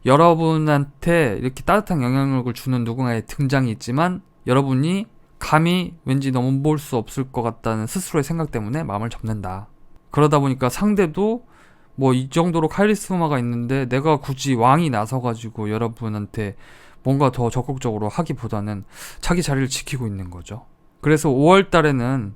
여러분한테 이렇게 따뜻한 영향력을 주는 누군가의 등장이 있지만 여러분이 감히 왠지 넘볼 수 없을 것 같다는 스스로의 생각 때문에 마음을 접는다. 그러다 보니까 상대도 뭐 이 정도로 카리스마가 있는데 내가 굳이 왕이 나서가지고 여러분한테 뭔가 더 적극적으로 하기보다는 자기 자리를 지키고 있는 거죠. 그래서 5월 달에는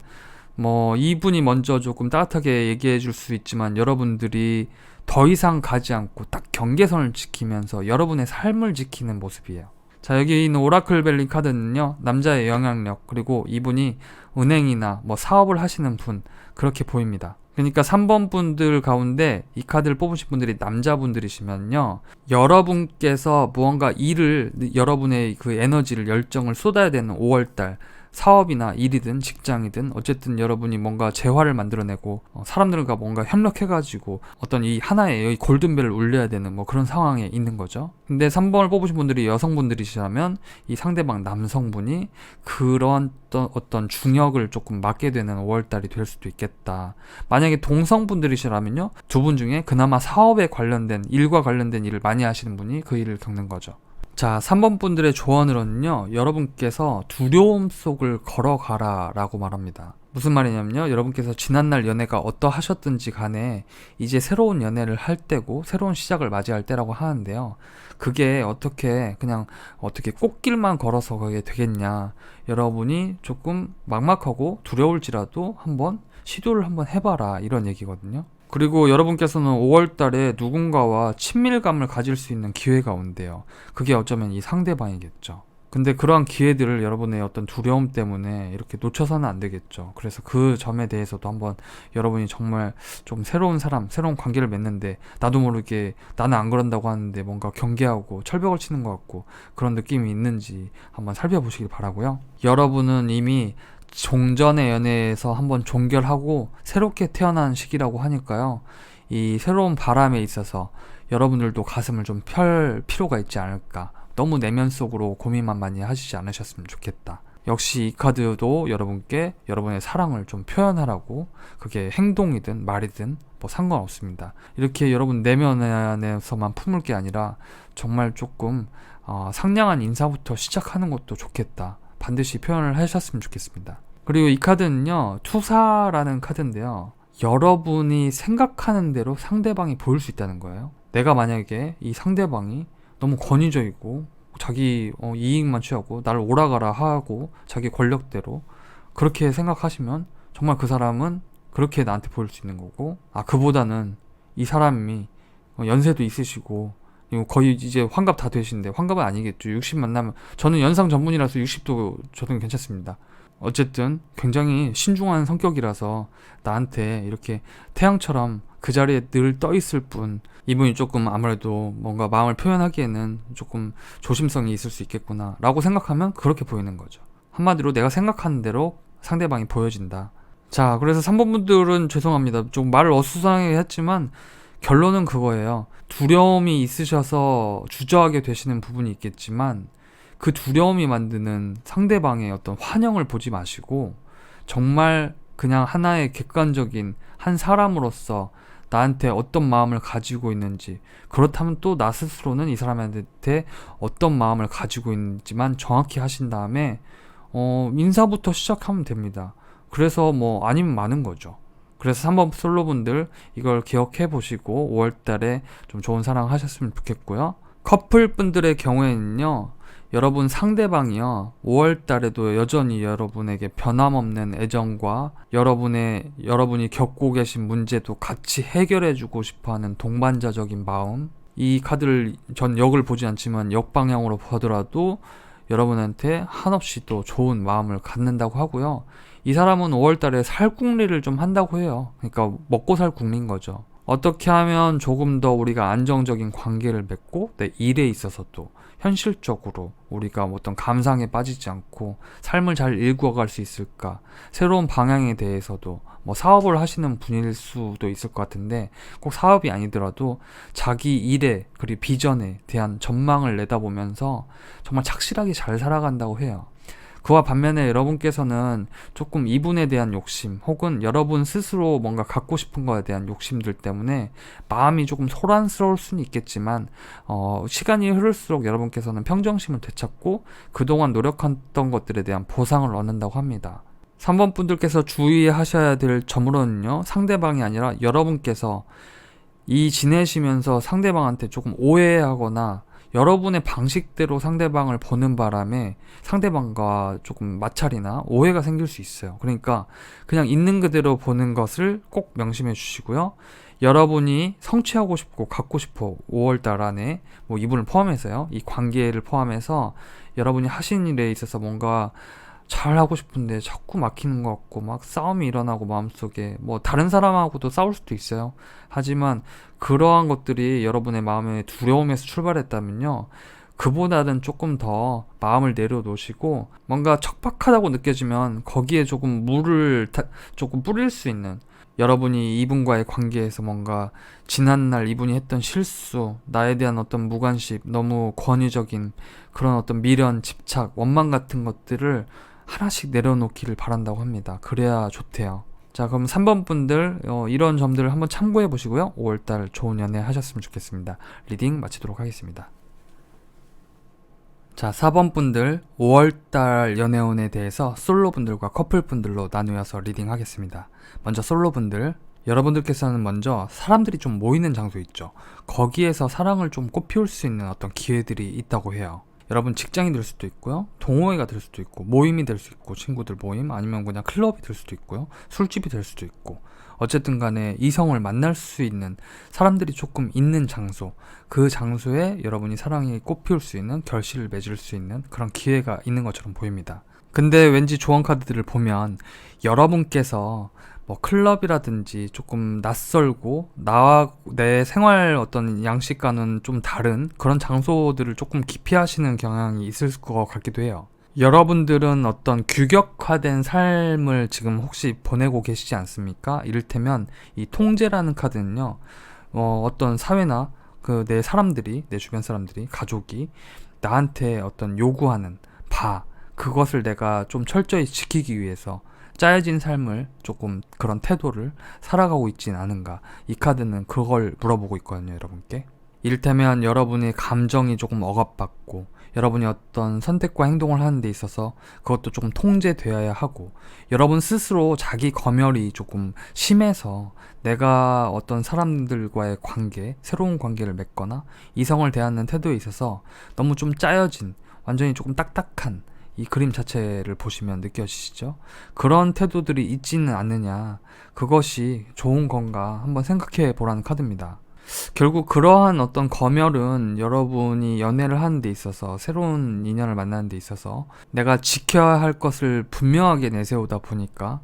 뭐 이분이 먼저 조금 따뜻하게 얘기해 줄 수 있지만 여러분들이 더 이상 가지 않고 딱 경계선을 지키면서 여러분의 삶을 지키는 모습이에요. 자, 여기 있는 오라클 벨리 카드는요, 남자의 영향력, 그리고 이분이 은행이나 뭐 사업을 하시는 분, 그렇게 보입니다. 그러니까 3번 분들 가운데 이 카드를 뽑으신 분들이 남자분들이시면요, 여러분께서 무언가 일을, 여러분의 그 에너지를, 열정을 쏟아야 되는 5월달, 사업이나 일이든 직장이든 어쨌든 여러분이 뭔가 재화를 만들어내고 사람들과 뭔가 협력해가지고 어떤 이 하나의 여기 골든벨을 울려야 되는 뭐 그런 상황에 있는 거죠. 근데 3번을 뽑으신 분들이 여성분들이시라면 이 상대방 남성분이 그런 어떤 중역을 조금 맡게 되는 5월달이 될 수도 있겠다. 만약에 동성분들이시라면요, 두 분 중에 그나마 사업에 관련된, 일과 관련된 일을 많이 하시는 분이 그 일을 겪는 거죠. 자, 3번 분들의 조언으로는요, 여러분께서 두려움 속을 걸어가라 라고 말합니다. 무슨 말이냐면요, 여러분께서 지난날 연애가 어떠하셨든지 간에 이제 새로운 연애를 할 때고 새로운 시작을 맞이할 때라고 하는데요, 그게 어떻게 그냥 어떻게 꽃길만 걸어서 그게 되겠냐, 여러분이 조금 막막하고 두려울지라도 한번 시도를 한번 해봐라, 이런 얘기거든요. 그리고 여러분께서는 5월 달에 누군가와 친밀감을 가질 수 있는 기회가 온대요. 그게 어쩌면 이 상대방이겠죠. 근데 그러한 기회들을 여러분의 어떤 두려움 때문에 이렇게 놓쳐서는 안 되겠죠. 그래서 그 점에 대해서도 한번 여러분이 정말 좀 새로운 사람, 새로운 관계를 맺는데 나도 모르게 나는 안 그런다고 하는데 뭔가 경계하고 철벽을 치는 것 같고 그런 느낌이 있는지 한번 살펴보시길 바라고요. 여러분은 이미 종전의 연애에서 한번 종결하고 새롭게 태어난 시기라고 하니까요, 이 새로운 바람에 있어서 여러분들도 가슴을 좀 펼 필요가 있지 않을까. 너무 내면 속으로 고민만 많이 하시지 않으셨으면 좋겠다. 역시 이 카드도 여러분께 여러분의 사랑을 좀 표현하라고, 그게 행동이든 말이든 뭐 상관없습니다. 이렇게 여러분 내면 안에서만 품을 게 아니라 정말 조금 상냥한 인사부터 시작하는 것도 좋겠다. 반드시 표현을 하셨으면 좋겠습니다. 그리고 이 카드는요, 투사라는 카드인데요, 여러분이 생각하는 대로 상대방이 보일 수 있다는 거예요. 내가 만약에 이 상대방이 너무 권위적이고 자기 이익만 취하고 나를 오라가라 하고 자기 권력대로 그렇게 생각하시면 정말 그 사람은 그렇게 나한테 보일 수 있는 거고, 그보다는 이 사람이 연세도 있으시고 거의 이제 환갑 다 되신데, 환갑은 아니겠죠. 60 만나면, 저는 연상 전문이라서 60도 저는 괜찮습니다. 어쨌든 굉장히 신중한 성격이라서 나한테 이렇게 태양처럼 그 자리에 늘 떠 있을 뿐, 이분이 조금 아무래도 뭔가 마음을 표현하기에는 조금 조심성이 있을 수 있겠구나 라고 생각하면 그렇게 보이는 거죠. 한마디로 내가 생각하는 대로 상대방이 보여진다. 자, 그래서 3번 분들은 죄송합니다. 좀 말을 어수선하게 했지만 결론은 그거예요. 두려움이 있으셔서 주저하게 되시는 부분이 있겠지만 그 두려움이 만드는 상대방의 어떤 환영을 보지 마시고 정말 그냥 하나의 객관적인 한 사람으로서 나한테 어떤 마음을 가지고 있는지, 그렇다면 또 나 스스로는 이 사람한테 어떤 마음을 가지고 있는지만 정확히 하신 다음에 인사부터 시작하면 됩니다. 그래서 뭐 아니면 많은 거죠. 그래서 3번 솔로분들 이걸 기억해 보시고 5월달에 좀 좋은 사랑 하셨으면 좋겠고요. 커플분들의 경우에는요, 여러분 상대방이요 5월달에도 여전히 여러분에게 변함없는 애정과 여러분이 겪고 계신 문제도 같이 해결해주고 싶어하는 동반자적인 마음, 이 카드를 전 역을 보지 않지만 역방향으로 보더라도 여러분한테 한없이 또 좋은 마음을 갖는다고 하고요. 이 사람은 5월달에 살궁리를 좀 한다고 해요. 그러니까 먹고 살 궁리인 거죠. 어떻게 하면 조금 더 우리가 안정적인 관계를 맺고 내 일에 있어서도 현실적으로 우리가 어떤 감상에 빠지지 않고 삶을 잘 일구어갈 수 있을까? 새로운 방향에 대해서도 뭐 사업을 하시는 분일 수도 있을 것 같은데 꼭 사업이 아니더라도 자기 일에 그리고 비전에 대한 전망을 내다보면서 정말 착실하게 잘 살아간다고 해요. 그와 반면에 여러분께서는 조금 이분에 대한 욕심 혹은 여러분 스스로 뭔가 갖고 싶은 거에 대한 욕심들 때문에 마음이 조금 소란스러울 수는 있겠지만 시간이 흐를수록 여러분께서는 평정심을 되찾고 그동안 노력했던 것들에 대한 보상을 얻는다고 합니다. 3번 분들께서 주의하셔야 될 점으로는요, 상대방이 아니라 여러분께서 이 지내시면서 상대방한테 조금 오해하거나 여러분의 방식대로 상대방을 보는 바람에 상대방과 조금 마찰이나 오해가 생길 수 있어요. 그러니까 그냥 있는 그대로 보는 것을 꼭 명심해 주시고요. 여러분이 성취하고 싶고 갖고 싶어 5월달 안에 뭐 이분을 포함해서요. 이 관계를 포함해서 여러분이 하신 일에 있어서 뭔가 잘하고 싶은데 자꾸 막히는 것 같고 막 싸움이 일어나고 마음속에 뭐 다른 사람하고도 싸울 수도 있어요. 하지만 그러한 것들이 여러분의 마음의 두려움에서 출발했다면요. 그보다는 조금 더 마음을 내려놓으시고 뭔가 척박하다고 느껴지면 거기에 조금 조금 뿌릴 수 있는 여러분이 이분과의 관계에서 뭔가 지난날 이분이 했던 실수, 나에 대한 어떤 무관심, 너무 권위적인 그런 어떤 미련, 집착, 원망 같은 것들을 하나씩 내려놓기를 바란다고 합니다. 그래야 좋대요. 자, 그럼 3번 분들 이런 점들을 한번 참고해 보시고요. 5월달 좋은 연애 하셨으면 좋겠습니다. 리딩 마치도록 하겠습니다. 자, 4번 분들 5월달 연애운에 대해서 솔로 분들과 커플 분들로 나누어서 리딩 하겠습니다. 먼저 솔로 분들, 여러분들께서는 먼저 사람들이 좀 모이는 장소 있죠. 거기에서 사랑을 좀 꽃피울 수 있는 어떤 기회들이 있다고 해요. 여러분 직장이 될 수도 있고요, 동호회가 될 수도 있고, 모임이 될 수 있고, 친구들 모임, 아니면 그냥 클럽이 될 수도 있고요, 술집이 될 수도 있고, 어쨌든 간에 이성을 만날 수 있는 사람들이 조금 있는 장소, 그 장소에 여러분이 사랑이 꽃피울 수 있는, 결실을 맺을 수 있는 그런 기회가 있는 것처럼 보입니다. 근데 왠지 조언 카드들을 보면 여러분께서 뭐 클럽이라든지 조금 낯설고 나와 내 생활 어떤 양식과는 좀 다른 그런 장소들을 조금 기피하시는 경향이 있을 것 같기도 해요. 여러분들은 어떤 규격화된 삶을 지금 혹시 보내고 계시지 않습니까? 이를테면 이 통제라는 카드는요, 어떤 사회나 그 내 사람들이, 내 주변 사람들이, 가족이 나한테 어떤 요구하는 그것을 내가 좀 철저히 지키기 위해서 짜여진 삶을 조금 그런 태도를 살아가고 있진 않은가. 이 카드는 그걸 물어보고 있거든요, 여러분께. 이를테면 여러분의 감정이 조금 억압받고 여러분이 어떤 선택과 행동을 하는 데 있어서 그것도 조금 통제되어야 하고, 여러분 스스로 자기 검열이 조금 심해서 내가 어떤 사람들과의 관계, 새로운 관계를 맺거나 이성을 대하는 태도에 있어서 너무 좀 짜여진, 완전히 조금 딱딱한 이 그림 자체를 보시면 느껴지시죠? 그런 태도들이 있지는 않느냐, 그것이 좋은 건가 한번 생각해 보라는 카드입니다. 결국 그러한 어떤 검열은 여러분이 연애를 하는 데 있어서, 새로운 인연을 만나는 데 있어서 내가 지켜야 할 것을 분명하게 내세우다 보니까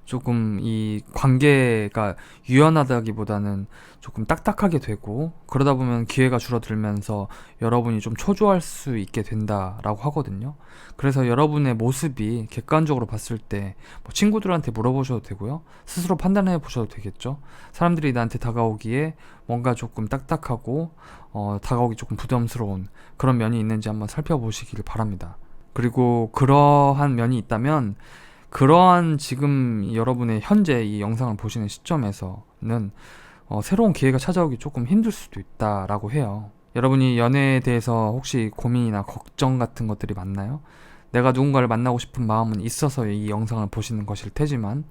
조금 이 관계가 유연하다기보다는 조금 딱딱하게 되고, 그러다 보면 기회가 줄어들면서 여러분이 좀 초조할 수 있게 된다라고 하거든요. 그래서 여러분의 모습이 객관적으로 봤을 때 뭐 친구들한테 물어보셔도 되고요, 스스로 판단해 보셔도 되겠죠. 사람들이 나한테 다가오기에 뭔가 조금 딱딱하고 다가오기 조금 부담스러운 그런 면이 있는지 한번 살펴보시길 바랍니다. 그리고 그러한 면이 있다면 그러한 지금 여러분의 현재 이 영상을 보시는 시점에서는 새로운 기회가 찾아오기 조금 힘들 수도 있다라고 해요. 여러분이 연애에 대해서 혹시 고민이나 걱정 같은 것들이 많나요? 내가 누군가를 만나고 싶은 마음은 있어서 이 영상을 보시는 것일 테지만,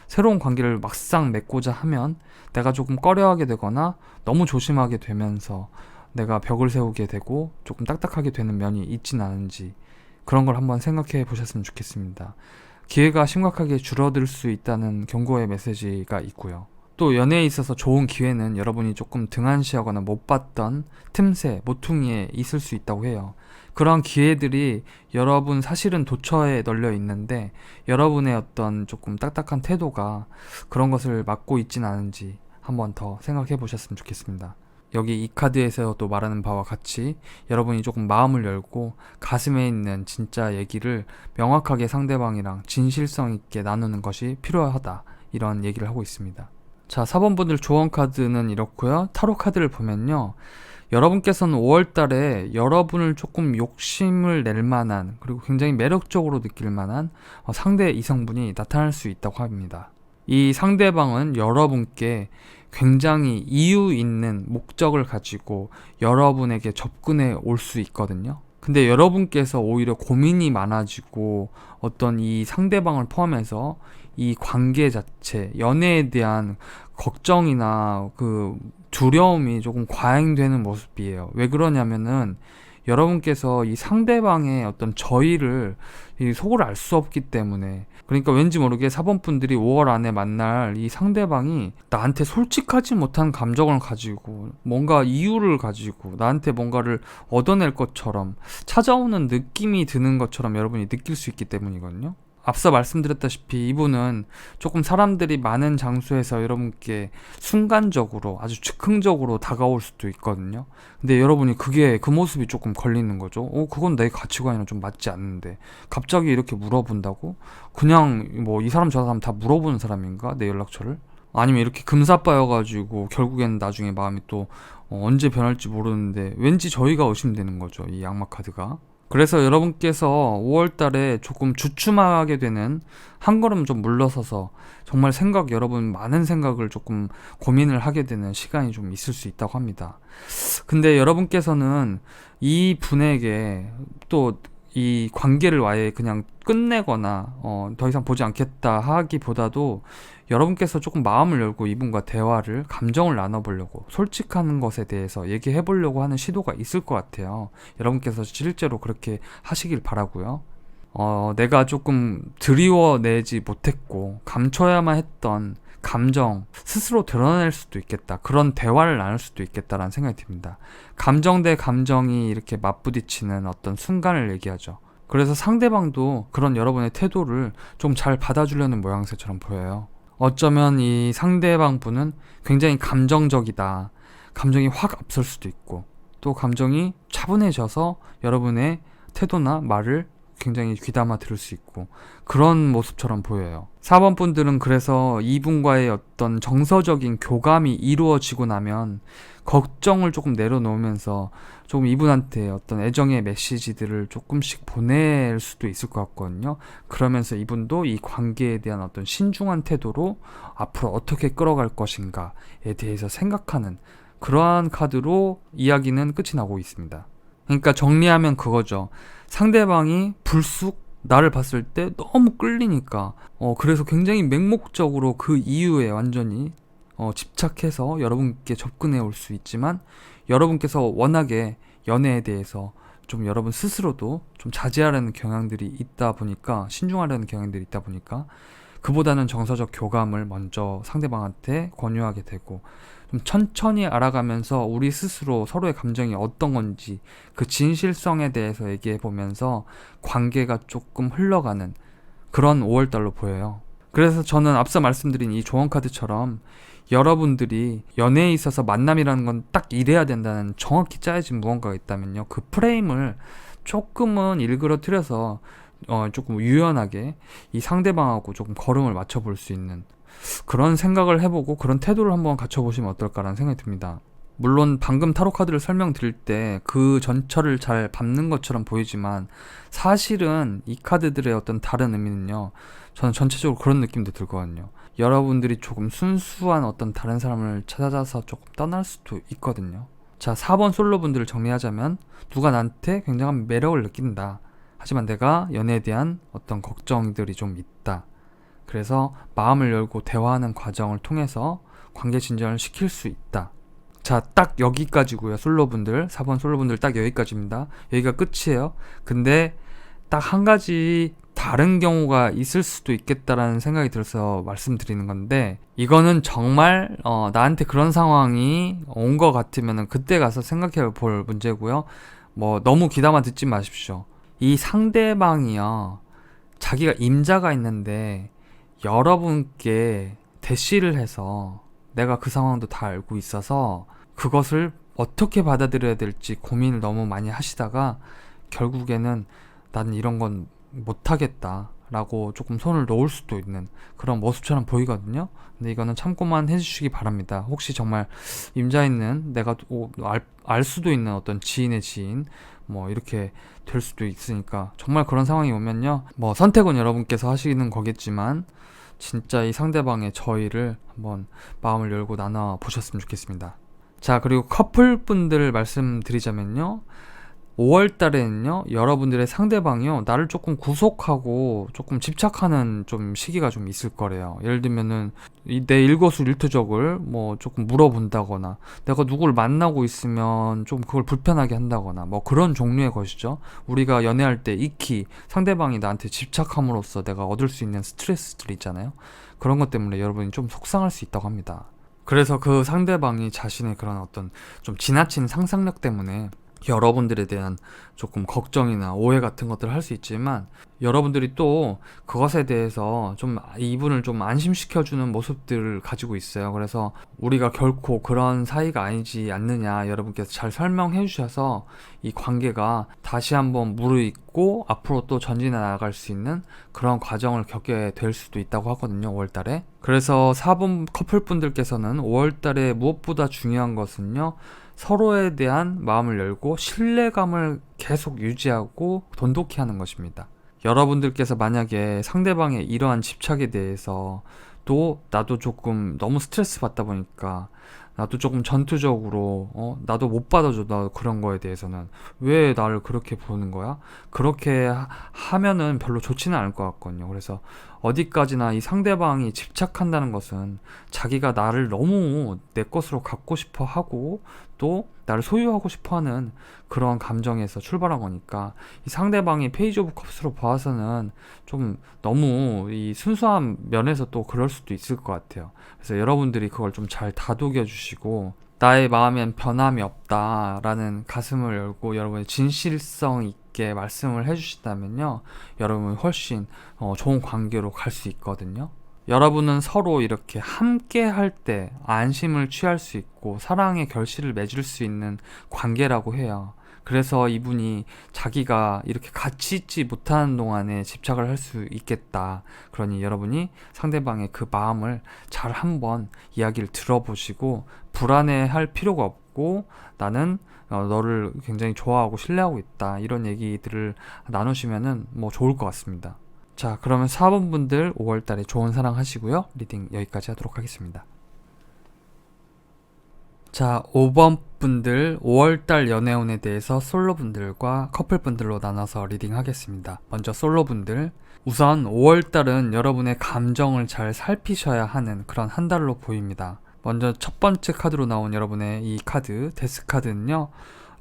새로운 관계를 막상 맺고자 하면 내가 조금 꺼려하게 되거나 너무 조심하게 되면서 내가 벽을 세우게 되고 조금 딱딱하게 되는 면이 있진 않은지, 그런 걸 한번 생각해 보셨으면 좋겠습니다. 기회가 심각하게 줄어들 수 있다는 경고의 메시지가 있고요. 또 연애에 있어서 좋은 기회는 여러분이 조금 등한시하거나 못 봤던 틈새, 모퉁이에 있을 수 있다고 해요. 그런 기회들이 여러분 사실은 도처에 널려 있는데 여러분의 어떤 조금 딱딱한 태도가 그런 것을 막고 있진 않은지 한번 더 생각해 보셨으면 좋겠습니다. 여기 이 카드에서도 말하는 바와 같이 여러분이 조금 마음을 열고 가슴에 있는 진짜 얘기를 명확하게 상대방이랑 진실성 있게 나누는 것이 필요하다, 이런 얘기를 하고 있습니다. 자, 4번 분들 조언 카드는 이렇고요. 타로 카드를 보면요, 여러분께서는 5월달에 여러분을 조금 욕심을 낼 만한, 그리고 굉장히 매력적으로 느낄 만한 상대 이성분이 나타날 수 있다고 합니다. 이 상대방은 여러분께 굉장히 이유 있는 목적을 가지고 여러분에게 접근해 올 수 있거든요. 근데 여러분께서 오히려 고민이 많아지고 어떤 이 상대방을 포함해서 이 관계 자체, 연애에 대한 걱정이나 그 두려움이 조금 과잉되는 모습이에요. 왜 그러냐면은 여러분께서 이 상대방의 어떤 저희를, 이 속을 알 수 없기 때문에, 그러니까 왠지 모르게 4번 분들이 5월 안에 만날 이 상대방이 나한테 솔직하지 못한 감정을 가지고 뭔가 이유를 가지고 나한테 뭔가를 얻어낼 것처럼 찾아오는 느낌이 드는 것처럼 여러분이 느낄 수 있기 때문이거든요. 앞서 말씀드렸다시피 이분은 조금 사람들이 많은 장소에서 여러분께 순간적으로 아주 즉흥적으로 다가올 수도 있거든요. 근데 여러분이 그 모습이 조금 걸리는 거죠. 그건 내 가치관이랑 좀 맞지 않는데 갑자기 이렇게 물어본다고? 그냥 뭐 이 사람 저 사람 다 물어보는 사람인가? 내 연락처를? 아니면 이렇게 금사빠여가지고 결국엔 나중에 마음이 또 언제 변할지 모르는데 왠지 저희가 의심되는 거죠, 이 악마 카드가. 그래서 여러분께서 5월달에 조금 주춤하게 되는, 한 걸음 좀 물러서서 정말 여러분 많은 생각을 조금 고민을 하게 되는 시간이 좀 있을 수 있다고 합니다. 근데 여러분께서는 이 분에게 또 이 관계를 아예 그냥 끝내거나 더 이상 보지 않겠다 하기보다도 여러분께서 조금 마음을 열고 이분과 대화를, 감정을 나눠보려고, 솔직한 것에 대해서 얘기해 보려고 하는 시도가 있을 것 같아요. 여러분께서 실제로 그렇게 하시길 바라고요. 내가 조금 드리워내지 못했고 감춰야만 했던 감정 스스로 드러낼 수도 있겠다, 그런 대화를 나눌 수도 있겠다라는 생각이 듭니다. 감정 대 감정이 이렇게 맞부딪히는 어떤 순간을 얘기하죠. 그래서 상대방도 그런 여러분의 태도를 좀 잘 받아주려는 모양새처럼 보여요. 어쩌면 이 상대방 분은 굉장히 감정적이다, 감정이 확 앞설 수도 있고, 또 감정이 차분해져서 여러분의 태도나 말을 굉장히 귀담아 들을 수 있고, 그런 모습처럼 보여요. 4번 분들은 그래서 이분과의 어떤 정서적인 교감이 이루어지고 나면 걱정을 조금 내려놓으면서 조금 이분한테 어떤 애정의 메시지들을 조금씩 보낼 수도 있을 것 같거든요. 그러면서 이분도 이 관계에 대한 어떤 신중한 태도로 앞으로 어떻게 끌어갈 것인가에 대해서 생각하는 그러한 카드로 이야기는 끝이 나고 있습니다. 그러니까 정리하면 그거죠. 상대방이 불쑥 나를 봤을 때 너무 끌리니까 그래서 굉장히 맹목적으로 그 이유에 완전히 집착해서 여러분께 접근해 올 수 있지만, 여러분께서 워낙에 연애에 대해서 좀 여러분 스스로도 좀 자제하려는 경향들이 있다 보니까, 신중하려는 경향들이 있다 보니까 그보다는 정서적 교감을 먼저 상대방한테 권유하게 되고, 좀 천천히 알아가면서 우리 스스로 서로의 감정이 어떤 건지 그 진실성에 대해서 얘기해 보면서 관계가 조금 흘러가는 그런 5월달로 보여요. 그래서 저는 앞서 말씀드린 이 조언 카드처럼 여러분들이 연애에 있어서 만남이라는 건 딱 이래야 된다는 정확히 짜여진 무언가가 있다면요, 그 프레임을 조금은 일그러뜨려서 조금 유연하게 이 상대방하고 조금 걸음을 맞춰볼 수 있는 그런 생각을 해보고 그런 태도를 한번 갖춰보시면 어떨까라는 생각이 듭니다. 물론 방금 타로 카드를 설명드릴 때 그 전철을 잘 밟는 것처럼 보이지만 사실은 이 카드들의 어떤 다른 의미는요, 저는 전체적으로 그런 느낌도 들거든요. 여러분들이 조금 순수한 어떤 다른 사람을 찾아서 조금 떠날 수도 있거든요. 자, 4번 솔로분들을 정리하자면, 누가 나한테 굉장한 매력을 느낀다, 하지만 내가 연애에 대한 어떤 걱정들이 좀 있다, 그래서 마음을 열고 대화하는 과정을 통해서 관계 진전을 시킬 수 있다. 자, 딱 여기까지고요. 솔로분들, 4번 솔로분들 딱 여기까지입니다. 여기가 끝이에요. 근데 딱 한 가지 다른 경우가 있을 수도 있겠다라는 생각이 들어서 말씀드리는 건데, 이거는 정말 나한테 그런 상황이 온 것 같으면 그때 가서 생각해 볼 문제고요. 뭐 너무 귀담아 듣지 마십시오. 이 상대방이요, 자기가 임자가 있는데 여러분께 대시를 해서 내가 그 상황도 다 알고 있어서 그것을 어떻게 받아들여야 될지 고민을 너무 많이 하시다가 결국에는 나는 이런 건 못하겠다 라고 조금 손을 놓을 수도 있는 그런 모습처럼 보이거든요. 근데 이거는 참고만 해주시기 바랍니다. 혹시 정말 임자있는 내가 알 수도 있는 어떤 지인의 지인 뭐 이렇게 될 수도 있으니까 정말 그런 상황이 오면요, 뭐 선택은 여러분께서 하시는 거겠지만 진짜 이 상대방의 저의를 한번 마음을 열고 나눠 보셨으면 좋겠습니다. 자, 그리고 커플분들 말씀드리자면요, 5월 달에는요, 여러분들의 상대방이요, 나를 조금 구속하고 조금 집착하는 좀 시기가 좀 있을 거래요. 예를 들면은, 내 일거수일투족을 뭐 조금 물어본다거나, 내가 누구를 만나고 있으면 좀 그걸 불편하게 한다거나, 뭐 그런 종류의 것이죠. 우리가 연애할 때 익히 상대방이 나한테 집착함으로써 내가 얻을 수 있는 스트레스들 있잖아요. 그런 것 때문에 여러분이 좀 속상할 수 있다고 합니다. 그래서 그 상대방이 자신의 그런 어떤 좀 지나친 상상력 때문에 여러분들에 대한 조금 걱정이나 오해 같은 것들을 할 수 있지만, 여러분들이 또 그것에 대해서 좀 이분을 좀 안심시켜주는 모습들을 가지고 있어요. 그래서 우리가 결코 그런 사이가 아니지 않느냐 여러분께서 잘 설명해 주셔서 이 관계가 다시 한번 무르익고 앞으로 또 전진해 나갈 수 있는 그런 과정을 겪게 될 수도 있다고 하거든요, 5월달에. 그래서 4번 커플분들께서는 5월달에 무엇보다 중요한 것은요, 서로에 대한 마음을 열고 신뢰감을 계속 유지하고 돈독히 하는 것입니다. 여러분들께서 만약에 상대방의 이러한 집착에 대해서 또 나도 조금 너무 스트레스 받다 보니까 나도 조금 전투적으로 나도 못 받아줘, 나 그런 거에 대해서는 왜 나를 그렇게 보는 거야? 그렇게 하면은 별로 좋지는 않을 것 같거든요. 그래서 어디까지나 이 상대방이 집착한다는 것은 자기가 나를 너무 내 것으로 갖고 싶어 하고 또 나를 소유하고 싶어 하는 그런 감정에서 출발한 거니까, 이 상대방이 페이지 오브 컵스로 봐서는 좀 너무 이 순수한 면에서 또 그럴 수도 있을 것 같아요. 그래서 여러분들이 그걸 좀 잘 다독여 주시고, 나의 마음엔 변함이 없다라는 가슴을 열고 여러분의 진실성 있게 말씀을 해주신다면요, 여러분은 훨씬 좋은 관계로 갈 수 있거든요. 여러분은 서로 이렇게 함께 할 때 안심을 취할 수 있고 사랑의 결실을 맺을 수 있는 관계라고 해요. 그래서 이분이 자기가 이렇게 같이 있지 못하는 동안에 집착을 할 수 있겠다. 그러니 여러분이 상대방의 그 마음을 잘 한번 이야기를 들어보시고 불안해할 필요가 없고, 나는 너를 굉장히 좋아하고 신뢰하고 있다, 이런 얘기들을 나누시면은 뭐 좋을 것 같습니다. 자, 그러면 4번 분들 5월달에 좋은 사랑 하시고요. 리딩 여기까지 하도록 하겠습니다. 자, 5번 분들 5월달 연애운에 대해서 솔로분들과 커플분들로 나눠서 리딩 하겠습니다. 먼저 솔로분들, 우선 5월달은 여러분의 감정을 잘 살피셔야 하는 그런 한 달로 보입니다. 먼저 첫 번째 카드로 나온 여러분의 이 카드, 데스 카드는요,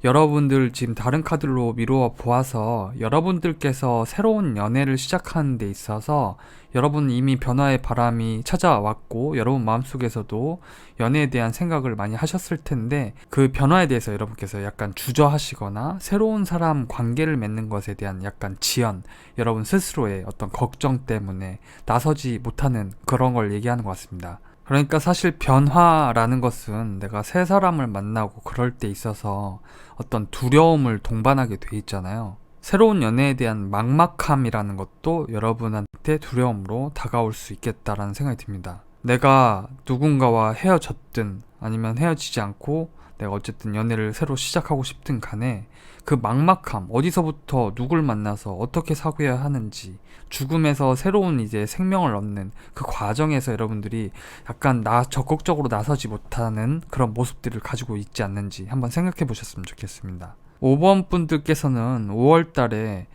여러분들 지금 다른 카드로 미루어 보아서 여러분들께서 새로운 연애를 시작하는 데 있어서 여러분 이미 변화의 바람이 찾아왔고 여러분 마음속에서도 연애에 대한 생각을 많이 하셨을 텐데, 그 변화에 대해서 여러분께서 약간 주저하시거나 새로운 사람 관계를 맺는 것에 대한 약간 지연, 여러분 스스로의 어떤 걱정 때문에 나서지 못하는 그런 걸 얘기하는 것 같습니다. 그러니까 사실 변화라는 것은 내가 새 사람을 만나고 그럴 때 있어서 어떤 두려움을 동반하게 돼 있잖아요. 새로운 연애에 대한 막막함이라는 것도 여러분한테 두려움으로 다가올 수 있겠다라는 생각이 듭니다. 내가 누군가와 헤어졌든 아니면 헤어지지 않고 내가 어쨌든 연애를 새로 시작하고 싶든 간에 그 막막함, 어디서부터 누굴 만나서 어떻게 사귀어야 하는지, 죽음에서 새로운 이제 생명을 얻는 그 과정에서 여러분들이 약간 적극적으로 나서지 못하는 그런 모습들을 가지고 있지 않는지 한번 생각해 보셨으면 좋겠습니다. 5번 분들께서는 5월 달에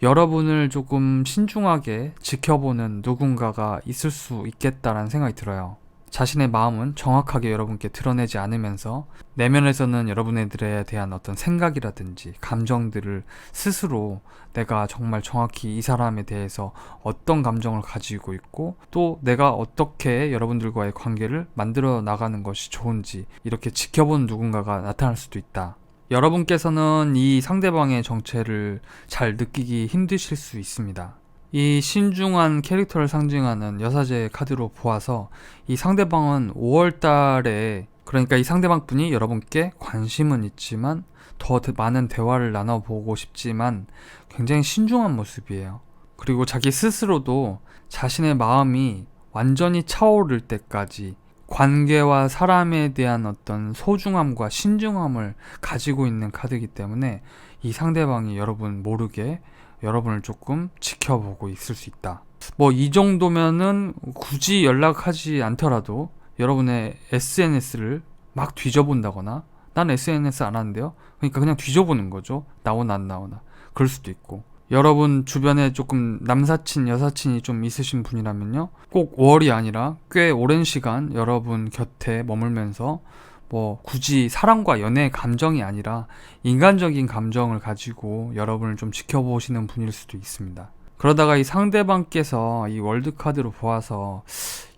여러분을 조금 신중하게 지켜보는 누군가가 있을 수 있겠다라는 생각이 들어요. 자신의 마음은 정확하게 여러분께 드러내지 않으면서 내면에서는 여러분들에 대한 어떤 생각이라든지 감정들을 스스로 내가 정말 정확히 이 사람에 대해서 어떤 감정을 가지고 있고 또 내가 어떻게 여러분들과의 관계를 만들어 나가는 것이 좋은지 이렇게 지켜보는 누군가가 나타날 수도 있다. 여러분께서는 이 상대방의 정체를 잘 느끼기 힘드실 수 있습니다. 이 신중한 캐릭터를 상징하는 여사제 카드로 보아서 이 상대방은 5월 달에, 그러니까 이 상대방 분이 여러분께 관심은 있지만 더 많은 대화를 나눠보고 싶지만 굉장히 신중한 모습이에요. 그리고 자기 스스로도 자신의 마음이 완전히 차오를 때까지 관계와 사람에 대한 어떤 소중함과 신중함을 가지고 있는 카드이기 때문에 이 상대방이 여러분 모르게 여러분을 조금 지켜보고 있을 수 있다. 뭐 이 정도면은 굳이 연락하지 않더라도 여러분의 SNS를 막 뒤져본다거나, 난 SNS 안 하는데요, 그러니까 그냥 뒤져보는 거죠. 나오나 안 나오나. 그럴 수도 있고, 여러분 주변에 조금 남사친 여사친이 좀 있으신 분이라면요, 꼭 월이 아니라 꽤 오랜 시간 여러분 곁에 머물면서 뭐 굳이 사랑과 연애의 감정이 아니라 인간적인 감정을 가지고 여러분을 좀 지켜보시는 분일 수도 있습니다. 그러다가 이 상대방께서 이 월드카드로 보아서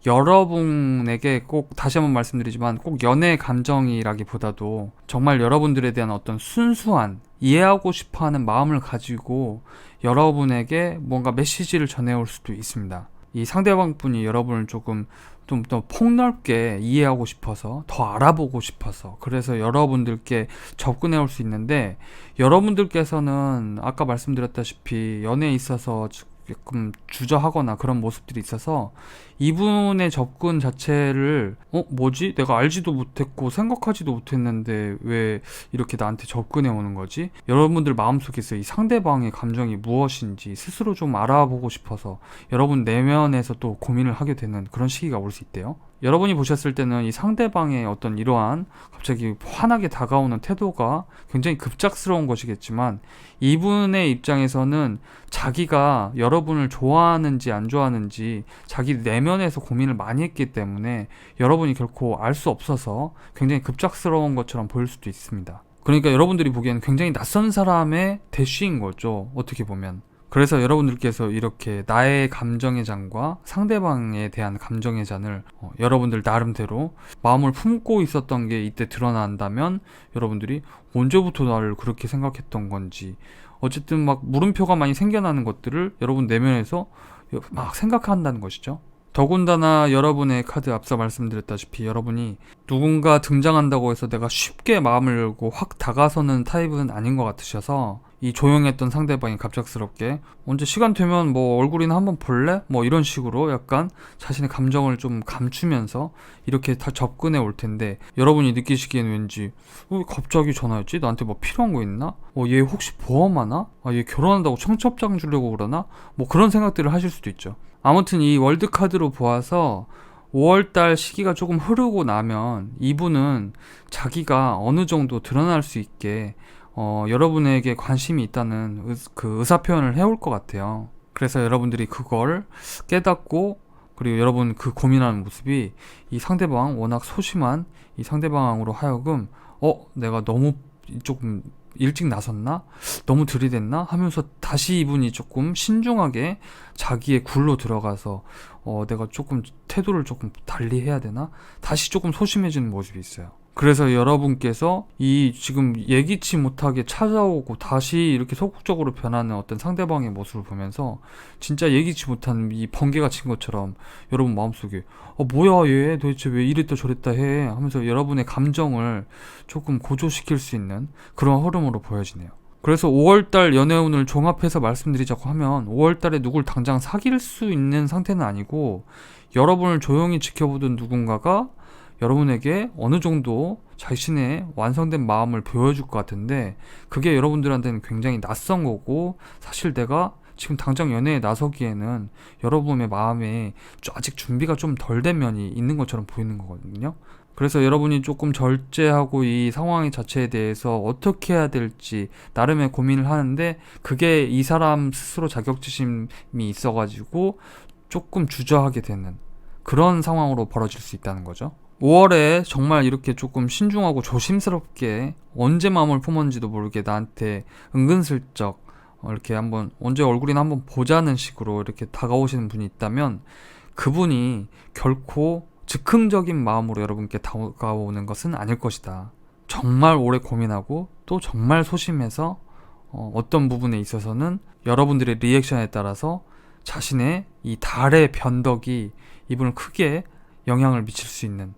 여러분에게 꼭, 다시 한번 말씀드리지만, 꼭 연애 감정이라기보다도 정말 여러분들에 대한 어떤 순수한 이해하고 싶어하는 마음을 가지고 여러분에게 뭔가 메시지를 전해올 수도 있습니다. 이 상대방 분이 여러분을 조금 좀 더 폭넓게 이해하고 싶어서, 더 알아보고 싶어서, 그래서 여러분들께 접근해 올 수 있는데, 여러분들께서는 아까 말씀드렸다시피 연애에 있어서 조금 주저하거나 그런 모습들이 있어서 이분의 접근 자체를 뭐지? 내가 알지도 못했고 생각하지도 못했는데 왜 이렇게 나한테 접근해 오는 거지? 여러분들 마음속에서 이 상대방의 감정이 무엇인지 스스로 좀 알아보고 싶어서 여러분 내면에서 또 고민을 하게 되는 그런 시기가 올 수 있대요. 여러분이 보셨을 때는 이 상대방의 어떤 이러한 갑자기 환하게 다가오는 태도가 굉장히 급작스러운 것이겠지만, 이분의 입장에서는 자기가 여러분을 좋아하는지 안 좋아하는지 자기 내면에서 고민을 많이 했기 때문에 여러분이 결코 알 수 없어서 굉장히 급작스러운 것처럼 보일 수도 있습니다. 그러니까 여러분들이 보기에는 굉장히 낯선 사람의 대쉬인 거죠, 어떻게 보면. 그래서 여러분들께서 이렇게 나의 감정의 잔과 상대방에 대한 감정의 잔을 여러분들 나름대로 마음을 품고 있었던 게 이때 드러난다면, 여러분들이 언제부터 나를 그렇게 생각했던 건지, 어쨌든 막 물음표가 많이 생겨나는 것들을 여러분 내면에서 막 생각한다는 것이죠. 더군다나 여러분의 카드, 앞서 말씀드렸다시피 여러분이 누군가 등장한다고 해서 내가 쉽게 마음을 열고 확 다가서는 타입은 아닌 것 같으셔서, 이 조용했던 상대방이 갑작스럽게 언제 시간 되면 뭐 얼굴이나 한번 볼래? 뭐 이런 식으로 약간 자신의 감정을 좀 감추면서 이렇게 다 접근해 올 텐데, 여러분이 느끼시기엔 왠지 왜 갑자기 전화했지? 나한테 뭐 필요한 거 있나? 얘 혹시 보험하나? 얘 결혼한다고 청첩장 주려고 그러나? 뭐 그런 생각들을 하실 수도 있죠. 아무튼 이 월드카드로 보아서 5월달 시기가 조금 흐르고 나면 이분은 자기가 어느 정도 드러날 수 있게 여러분에게 관심이 있다는 그 의사표현을 해올 것 같아요. 그래서 여러분들이 그걸 깨닫고, 그리고 여러분 그 고민하는 모습이 이 상대방, 워낙 소심한 이 상대방으로 하여금 내가 너무 조금 일찍 나섰나? 너무 들이댔나? 하면서 다시 이분이 조금 신중하게 자기의 굴로 들어가서 내가 조금 태도를 조금 달리 해야 되나? 다시 조금 소심해지는 모습이 있어요. 그래서 여러분께서 이 지금 예기치 못하게 찾아오고 다시 이렇게 소극적으로 변하는 어떤 상대방의 모습을 보면서 진짜 예기치 못한 이 번개가 친 것처럼 여러분 마음속에 뭐야 얘 도대체 왜 이랬다 저랬다 해 하면서 여러분의 감정을 조금 고조시킬 수 있는 그런 흐름으로 보여지네요. 그래서 5월달 연애운을 종합해서 말씀드리자고 하면, 5월달에 누굴 당장 사귈 수 있는 상태는 아니고 여러분을 조용히 지켜보던 누군가가 여러분에게 어느 정도 자신의 완성된 마음을 보여줄 것 같은데, 그게 여러분들한테는 굉장히 낯선 거고, 사실 내가 지금 당장 연애에 나서기에는 여러분의 마음에 아직 준비가 좀 덜 된 면이 있는 것처럼 보이는 거거든요. 그래서 여러분이 조금 절제하고 이 상황 자체에 대해서 어떻게 해야 될지 나름의 고민을 하는데, 그게 이 사람 스스로 자격지심이 있어가지고 조금 주저하게 되는 그런 상황으로 벌어질 수 있다는 거죠. 5월에 정말 이렇게 조금 신중하고 조심스럽게 언제 마음을 품었는지도 모르게 나한테 은근슬쩍 이렇게 한번 언제 얼굴이나 한번 보자는 식으로 이렇게 다가오시는 분이 있다면, 그분이 결코 즉흥적인 마음으로 여러분께 다가오는 것은 아닐 것이다. 정말 오래 고민하고 또 정말 소심해서 어떤 부분에 있어서는 여러분들의 리액션에 따라서 자신의 이 달의 변덕이 이분을 크게 영향을 미칠 수 있는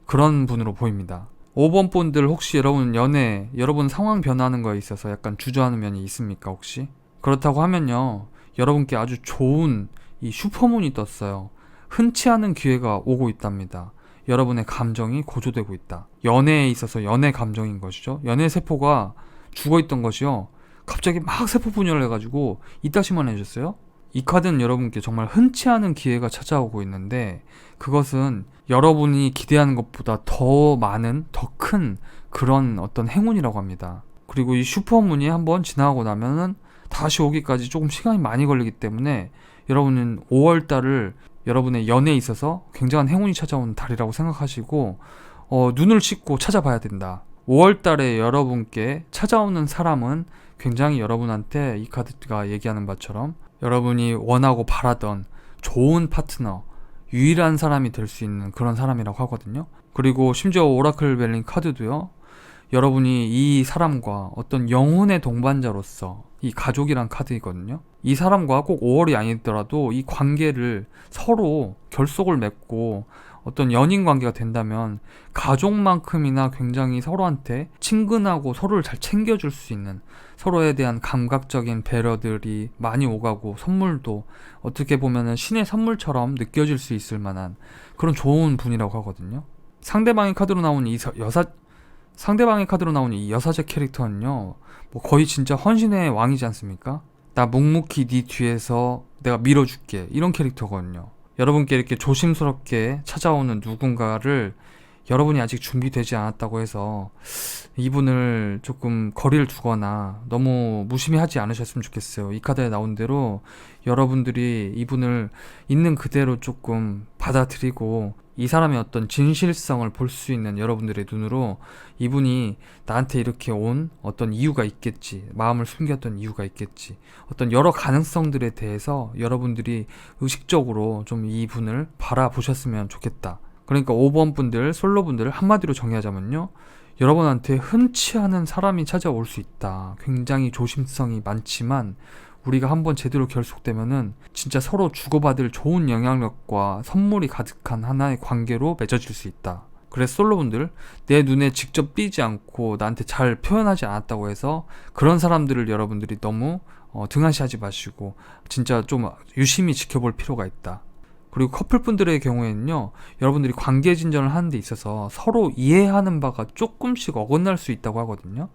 그런 분으로 보입니다. 5번 분들 혹시 여러분 연애, 여러분 상황 변하는 거에 있어서 약간 주저하는 면이 있습니까 혹시? 그렇다고 하면요, 여러분께 아주 좋은 이 슈퍼문이 떴어요. 흔치 않은 기회가 오고 있답니다. 여러분의 감정이 고조되고 있다. 연애에 있어서 연애 감정인 것이죠. 연애 세포가 죽어있던 것이요, 갑자기 막 세포 분열을 해가지고 이따시만 해줬어요. 이 카드는 여러분께 정말 흔치 않은 기회가 찾아오고 있는데, 그것은 여러분이 기대하는 것보다 더 많은, 더 큰 그런 어떤 행운이라고 합니다. 그리고 이 슈퍼문이 한번 지나가고 나면은 다시 오기까지 조금 시간이 많이 걸리기 때문에 여러분은 5월달을 여러분의 연애에 있어서 굉장한 행운이 찾아오는 달이라고 생각하시고, 눈을 씻고 찾아봐야 된다. 5월달에 여러분께 찾아오는 사람은 굉장히 여러분한테 이 카드가 얘기하는 바처럼 여러분이 원하고 바라던 좋은 파트너, 유일한 사람이 될 수 있는 그런 사람이라고 하거든요. 그리고 심지어 오라클 벨링 카드도요, 여러분이 이 사람과 어떤 영혼의 동반자로서, 이 가족이란 카드이거든요. 이 사람과 꼭 5월이 아니더라도 이 관계를 서로 결속을 맺고 어떤 연인 관계가 된다면 가족만큼이나 굉장히 서로한테 친근하고 서로를 잘 챙겨줄 수 있는, 서로에 대한 감각적인 배려들이 많이 오가고 선물도 어떻게 보면은 신의 선물처럼 느껴질 수 있을 만한 그런 좋은 분이라고 하거든요. 상대방의 카드로 나온 상대방의 카드로 나온 이 여사제 캐릭터는요, 뭐 거의 진짜 헌신의 왕이지 않습니까? 나 묵묵히 네 뒤에서 내가 밀어줄게, 이런 캐릭터거든요. 여러분께 이렇게 조심스럽게 찾아오는 누군가를 여러분이 아직 준비되지 않았다고 해서 이분을 조금 거리를 두거나 너무 무심히하지 않으셨으면 좋겠어요. 이 카드에 나온 대로 여러분들이 이분을 있는 그대로 조금 받아들이고, 이 사람의 어떤 진실성을 볼 수 있는 여러분들의 눈으로 이분이 나한테 이렇게 온 어떤 이유가 있겠지, 마음을 숨겼던 이유가 있겠지, 어떤 여러 가능성들에 대해서 여러분들이 의식적으로 좀 이분을 바라보셨으면 좋겠다. 그러니까 5번 분들, 솔로 분들 한마디로 정의하자면요, 여러분한테 흔치 않은 사람이 찾아올 수 있다. 굉장히 조심성이 많지만 우리가 한번 제대로 결속되면은 진짜 서로 주고받을 좋은 영향력과 선물이 가득한 하나의 관계로 맺어질 수 있다. 그래서 솔로분들, 내 눈에 직접 띄지 않고 나한테 잘 표현하지 않았다고 해서 그런 사람들을 여러분들이 너무 등한시하지 마시고 진짜 좀 유심히 지켜볼 필요가 있다. 그리고 커플분들의 경우에는요, 여러분들이 관계 진전을 하는 데 있어서 서로 이해하는 바가 조금씩 어긋날 수 있다고 하거든요.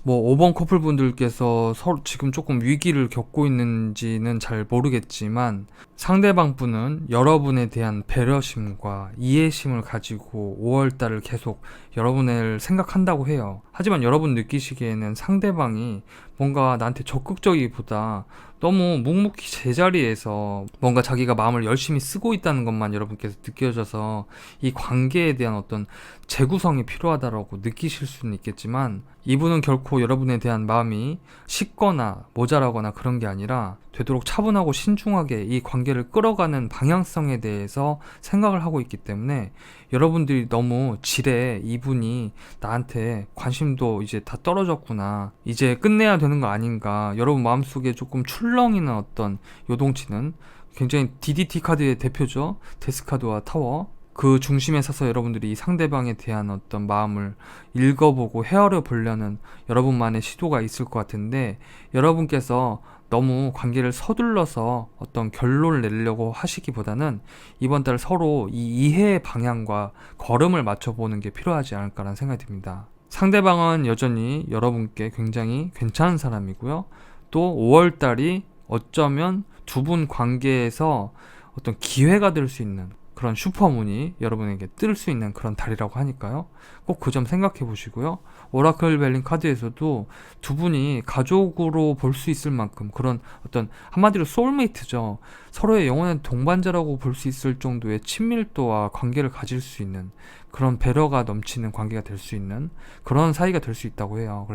뭐 5번 커플분들께서 서로 지금 조금 위기를 겪고 있는지는 잘 모르겠지만, 상대방 분은 여러분에 대한 배려심과 이해심을 가지고 5월달을 계속 여러분을 생각한다고 해요. 하지만 여러분 느끼시기에는 상대방이 뭔가 나한테 적극적이기보다 너무 묵묵히 제자리에서 뭔가 자기가 마음을 열심히 쓰고 있다는 것만 여러분께서 느껴져서 이 관계에 대한 어떤 재구성이 필요하다라고 느끼실 수는 있겠지만, 이분은 결코 여러분에 대한 마음이 식거나 모자라거나 그런 게 아니라 되도록 차분하고 신중하게 이 관계를 끌어가는 방향성에 대해서 생각을 하고 있기 때문에, 여러분들이 너무 지레 이분이 나한테 관심도 이제 다 떨어졌구나, 이제 끝내야 되는 거 아닌가, 여러분 마음속에 조금 출렁이는 어떤 요동치는, 굉장히 DDT 카드의 대표죠. 데스카드와 타워. 그 중심에 서서 여러분들이 이 상대방에 대한 어떤 마음을 읽어보고 헤아려 보려는 여러분만의 시도가 있을 것 같은데, 여러분께서 너무 관계를 서둘러서 어떤 결론을 내려고 하시기보다는 이번 달 서로 이 이해의 방향과 걸음을 맞춰보는 게 필요하지 않을까라는 생각이 듭니다. 상대방은 여전히 여러분께 굉장히 괜찮은 사람이고요. 또 5월달이 어쩌면 두 분 관계에서 어떤 기회가 될 수 있는 그런 슈퍼문이 여러분에게 뜰 수 있는 그런 달이라고 하니까요. 꼭 그 점 생각해 보시고요. 오라클 벨링 카드에서도 두 분이 가족으로 볼 수 있을 만큼 그런 어떤 한마디로 소울메이트죠. 서로의 영원한 동반자라고 볼 수 있을 정도의 친밀도와 관계를 가질 수 있는 그런 배려가 넘치는 관계가 될 수 있는 그런 사이가 될 수 있다고 해요.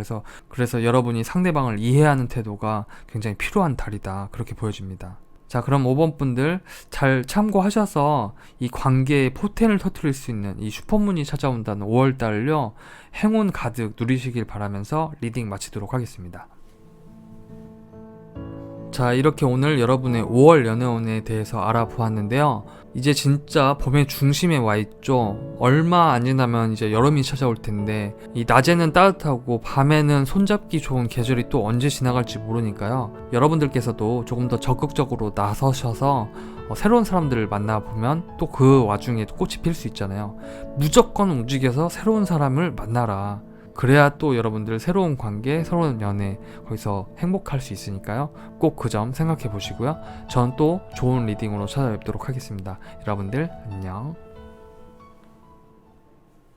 그래서 여러분이 상대방을 이해하는 태도가 굉장히 필요한 달이다, 그렇게 보여집니다. 자, 그럼 5번 분들 잘 참고하셔서 이 관계에 포텐을 터뜨릴 수 있는 이 슈퍼문이 찾아온다는 5월달을요, 행운 가득 누리시길 바라면서 리딩 마치도록 하겠습니다. 자, 이렇게 오늘 여러분의 5월 연애운에 대해서 알아보았는데요. 이제 진짜 봄의 중심에 와 있죠. 얼마 안 지나면 이제 여름이 찾아올 텐데, 이 낮에는 따뜻하고 밤에는 손잡기 좋은 계절이 또 언제 지나갈지 모르니까요. 여러분들께서도 조금 더 적극적으로 나서셔서 새로운 사람들을 만나보면 또 그 와중에 꽃이 필 수 있잖아요. 무조건 움직여서 새로운 사람을 만나라. 그래야 또 여러분들 새로운 관계, 새로운 연애, 거기서 행복할 수 있으니까요. 꼭 그 점 생각해 보시고요. 전 또 좋은 리딩으로 찾아뵙도록 하겠습니다. 여러분들 안녕.